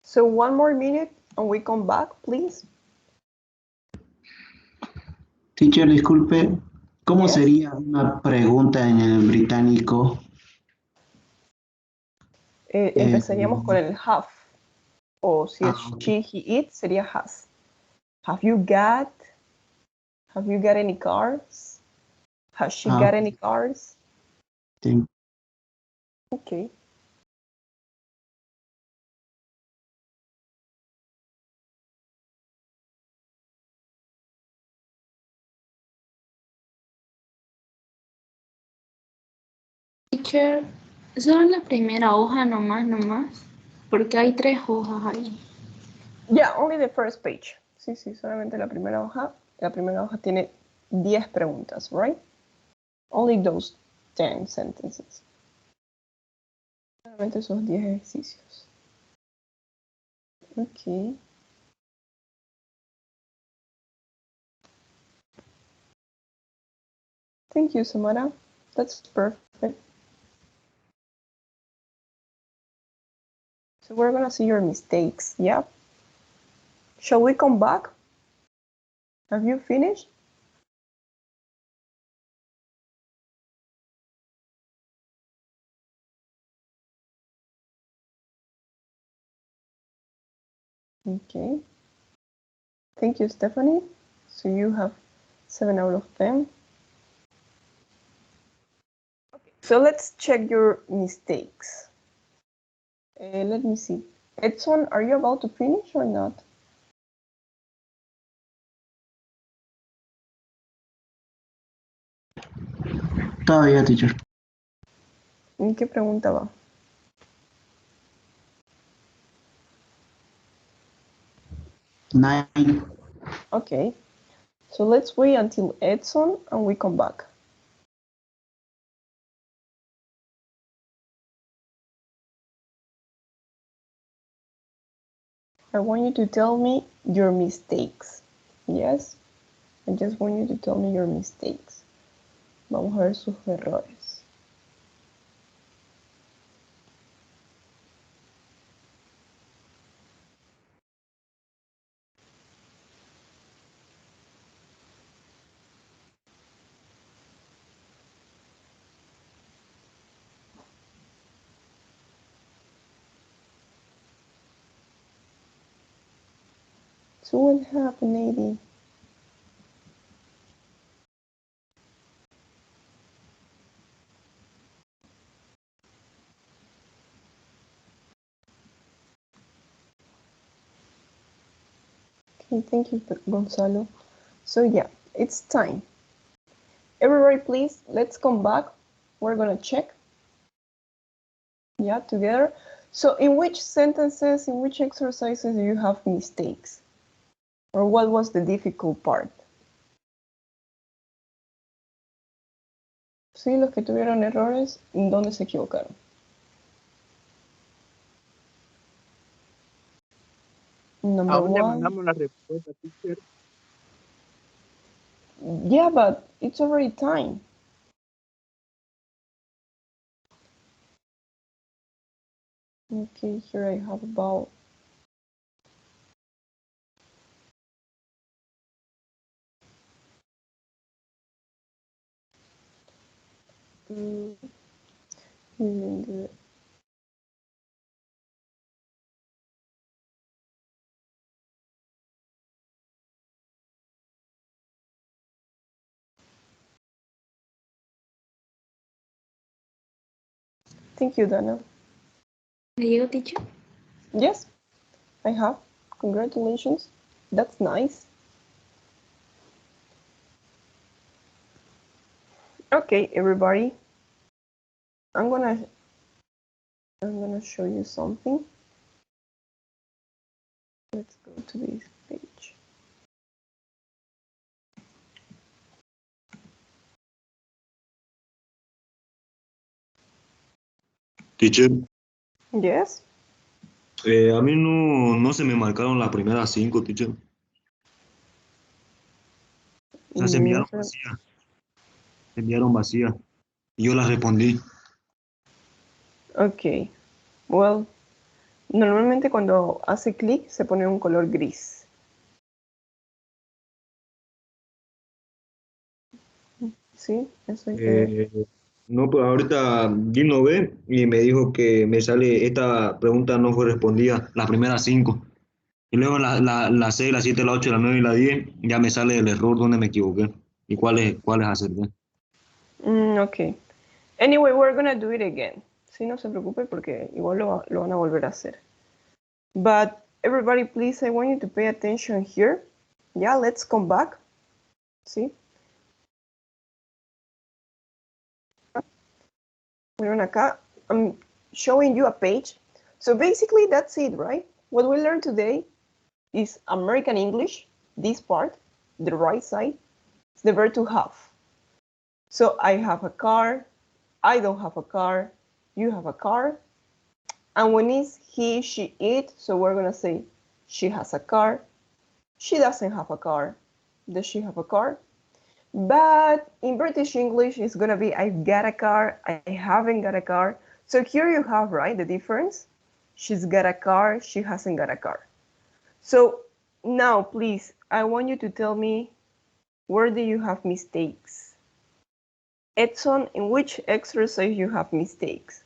Speaker 1: So 1 more minute and we come back, please.
Speaker 5: Teacher, disculpe, ¿cómo
Speaker 1: Yes.
Speaker 5: sería una pregunta en el británico?
Speaker 1: Empezaríamos con el have. O si es
Speaker 5: ok.
Speaker 1: she, he, it, sería has. Have you got any cars? Has she got any cars?
Speaker 5: Thank-
Speaker 1: Okay.
Speaker 10: Teacher, solo en la primera hoja nomás, porque hay 3 hojas ahí.
Speaker 1: Yeah, only the first page. Sí, solamente la primera hoja. La primera hoja tiene 10 preguntas, right? Only those 10 sentences. Solamente esos 10 ejercicios. Okay. Thank you, Samara. That's perfect. So we're gonna see your mistakes, yeah? Shall we come back? Have you finished? Okay. Thank you, Stephanie. So you have 7 out of 10. So let's check your mistakes. Let me see. Edson, are you about to finish or not?
Speaker 5: Todavía, teacher.
Speaker 1: ¿En qué pregunta va?
Speaker 5: Nine.
Speaker 1: Okay. So let's wait until Edson and we come back. I want you to tell me your mistakes. Yes? I just want you to tell me your mistakes. Vamos a ver sus errores. So what happened, Nadie? Okay, thank you, Gonzalo. So yeah, it's time. Everybody, please, let's come back. We're gonna check. Yeah, together. So in which sentences, in which exercises do you have mistakes? Or what was the difficult part? Sí, los que tuvieron errores, ¿en dónde se equivocaron? Number
Speaker 15: ¿A dónde
Speaker 1: one.
Speaker 15: mandamos la respuesta, teacher?
Speaker 1: Yeah, but it's already time. Okay, here I have about feeling good. Thank you, Dana.
Speaker 10: ¿Le llegó, teacher?
Speaker 1: Yes, I have. Congratulations. That's nice. Okay, everybody. I'm gonna show you something. Let's go to this page.
Speaker 2: Teacher,
Speaker 1: Yes.
Speaker 2: a mí no se me marcaron las primeras 5, teacher. O sea, se enviaron vacías. Se enviaron vacías. Y yo las respondí.
Speaker 1: Ok. Well, normalmente cuando hace clic se pone un color gris. Sí, eso es.
Speaker 2: No, pues ahorita Gino ve y me dijo que me sale, esta pregunta no correspondía, las primeras 5. Y luego la 6, la 7, la 8, la 9 y la 10, ya me sale el error donde me equivoqué. ¿Y cuáles acerté?
Speaker 1: Ok. Anyway, we're gonna do it again. Sí, no se preocupe porque igual lo van a volver a hacer. But everybody, please, I want you to pay attention here. Yeah, let's come back. See? Miren acá, I'm showing you a page. So basically that's it, right? What we learned today is American English, this part, the right side, it's the verb to have. So I have a car, I don't have a car, you have a car. And when it's he, she, it, so we're gonna say she has a car, she doesn't have a car, does she have a car? But in British English, it's gonna be I've got a car, I haven't got a car. So here you have, right, the difference. She's got a car, she hasn't got a car. So now, please, I want you to tell me, where do you have mistakes? Edson, in which exercise you have mistakes?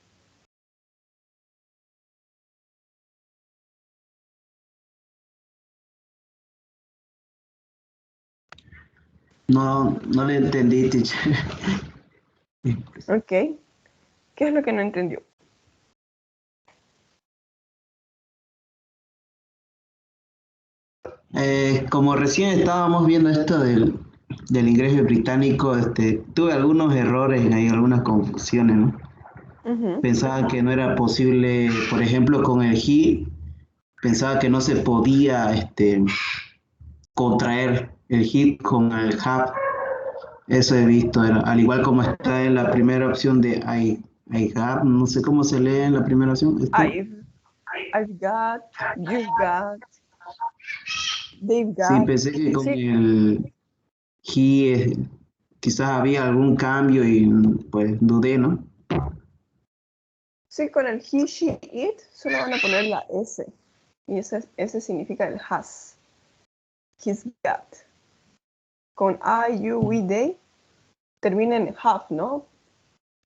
Speaker 5: No le entendí, teacher.
Speaker 1: Okay. ¿Qué es lo que no entendió?
Speaker 5: Como recién estábamos viendo esto del inglés británico, tuve algunos errores, hay algunas confusiones, ¿no? Pensaba que no era posible, por ejemplo, con el he, pensaba que no se podía contraer el he con el have. Eso he visto, al igual como está en la primera opción de I have, no sé cómo se lee en la primera opción.
Speaker 1: I've got, you've got, they've got.
Speaker 5: Sí, pensé que con el he quizás había algún cambio y pues dudé, ¿no?
Speaker 1: Sí, con el he, she, it, solo van a poner la S. Y ese significa el has. He's got. Con I, you, we, they, termina en have, ¿no?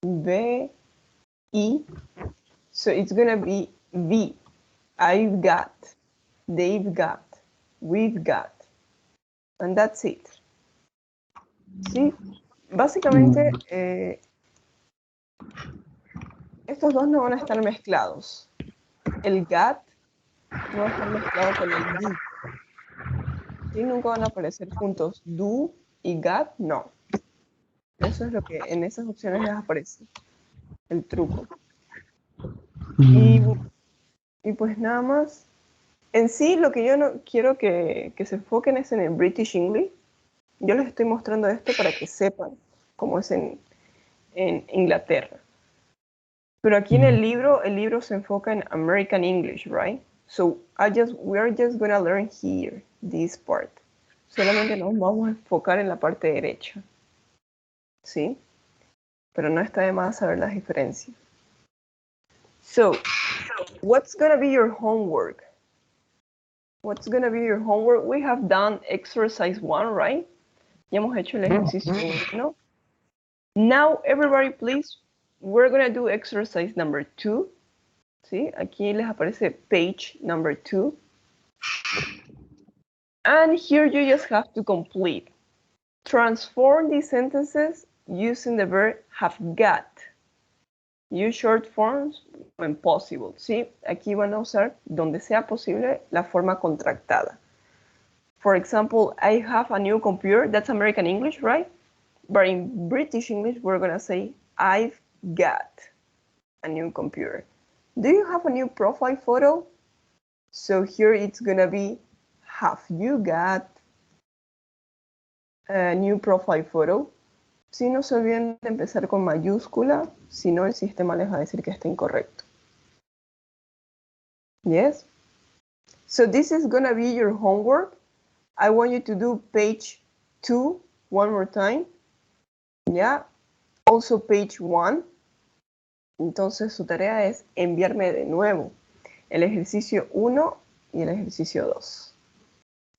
Speaker 1: V, E. So it's gonna be V. I've got, they've got, we've got. And that's it. Sí, básicamente estos dos no van a estar mezclados. El got no va a estar mezclado con el do. ¿Sí? Nunca van a aparecer juntos. Do y got, no. Eso es lo que en esas opciones les aparece. El truco. Y pues nada más. En sí, lo que yo no quiero que se enfoquen es en el British English. Yo les estoy mostrando esto para que sepan cómo es en Inglaterra. Pero aquí en el libro se enfoca en American English, right? So we are just gonna learn here, this part. Solamente nos vamos a enfocar en la parte derecha. ¿Sí? Pero no está de más saber las diferencias. So, what's gonna be your homework? What's gonna be your homework? We have done exercise 1, right? Ya hemos hecho el ejercicio 1. Now, everybody, please, we're gonna do exercise number 2. ¿Sí? Aquí les aparece page number 2. And here you just have to complete. Transform these sentences using the verb have got. Use short forms when possible. ¿Sí? Aquí van a usar, donde sea posible, la forma contractada. For example, I have a new computer. That's American English, right? But in British English, we're going to say, I've got a new computer. Do you have a new profile photo? So here it's going to be, have you got a new profile photo? Si no se olviden de empezar con mayúscula, si no el sistema les va a decir que está incorrecto. Yes? So this is going to be your homework. I want you to do page 2 one more time. Yeah? Also page 1. Entonces su tarea es enviarme de nuevo el ejercicio 1 y el ejercicio 2.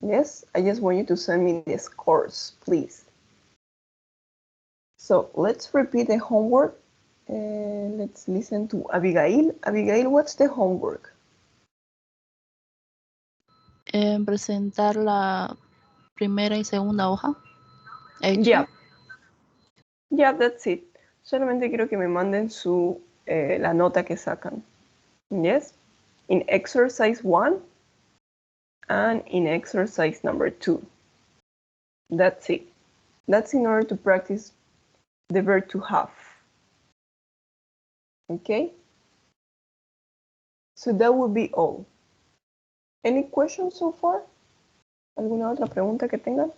Speaker 1: Yes? I just want you to send me the scores, please. So let's repeat the homework. Let's listen to Abigail. Abigail, what's the homework?
Speaker 14: Presentar la primera y segunda hoja.
Speaker 1: Yeah. Yeah, that's it. Solamente quiero que me manden la nota que sacan. Yes? In exercise 1 and in exercise number 2. That's it. That's in order to practice the verb to have. Okay? So that would be all. Any questions so far? ¿Alguna otra pregunta que tengan?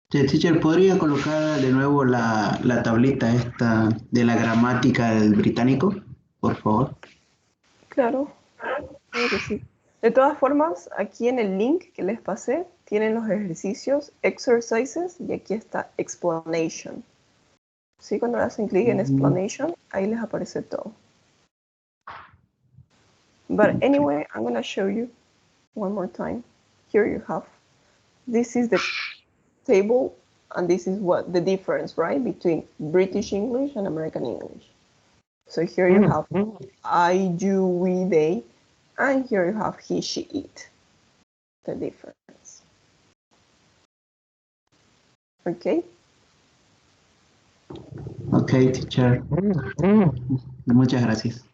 Speaker 5: Teacher, ¿podría colocar de nuevo la tablita esta de la gramática del británico, por favor?
Speaker 1: Claro, claro que sí. De todas formas, aquí en el link que les pasé, tienen los ejercicios, exercises, y aquí está explanation. ¿Sí? Cuando le hacen clic en explanation, ahí les aparece todo. But anyway, I'm going to show you one more time. Here you have. This is the table, and this is what the difference, right, between British English and American English. So here you have I, you, we, they, and here you have he, she, it. The difference. Okay?
Speaker 5: Ok, Okay, teacher. Muchas gracias.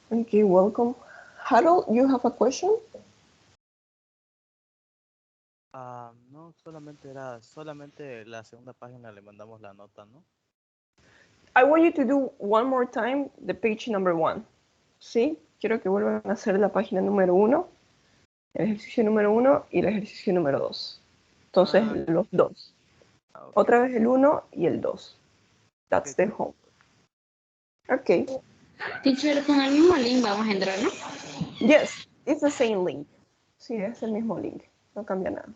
Speaker 1: Okay, welcome. Harold, you have a question?
Speaker 12: No, solamente la segunda página le mandamos la nota, ¿no?
Speaker 1: I want you to do one more time the page number 1. ¿Sí? Quiero que vuelvan a hacer la página número 1, el ejercicio número 1 y el ejercicio número 2. Entonces, los dos. Otra vez el 1 y el 2. That's the home. Okay.
Speaker 10: Teacher, con el mismo link vamos a entrar, ¿no?
Speaker 1: Yes, it's the same link. Sí, es el mismo link. No cambia nada.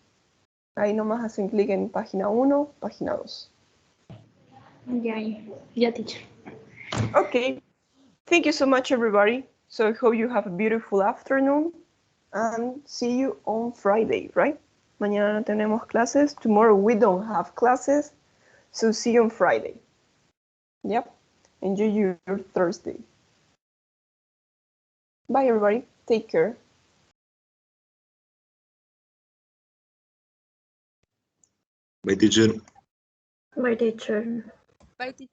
Speaker 1: Ahí nomás hacen clic en página 1, página 2.
Speaker 10: Ya, teacher.
Speaker 1: Okay. Thank you so much, everybody. So I hope you have a beautiful afternoon and see you on Friday, right? Mañana no tenemos clases. Tomorrow we don't have classes. So see you on Friday. Yep. Enjoy your Thursday. Bye, everybody. Take care.
Speaker 2: Bye, teacher.
Speaker 9: Bye, teacher.
Speaker 13: Bye, teacher.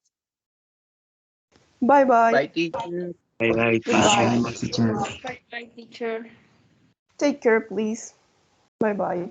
Speaker 1: Bye, bye.
Speaker 8: Bye, teacher.
Speaker 2: Bye, bye,
Speaker 1: Goodbye.
Speaker 5: Bye, teacher.
Speaker 10: Bye, teacher.
Speaker 1: Take care, please. Bye, bye.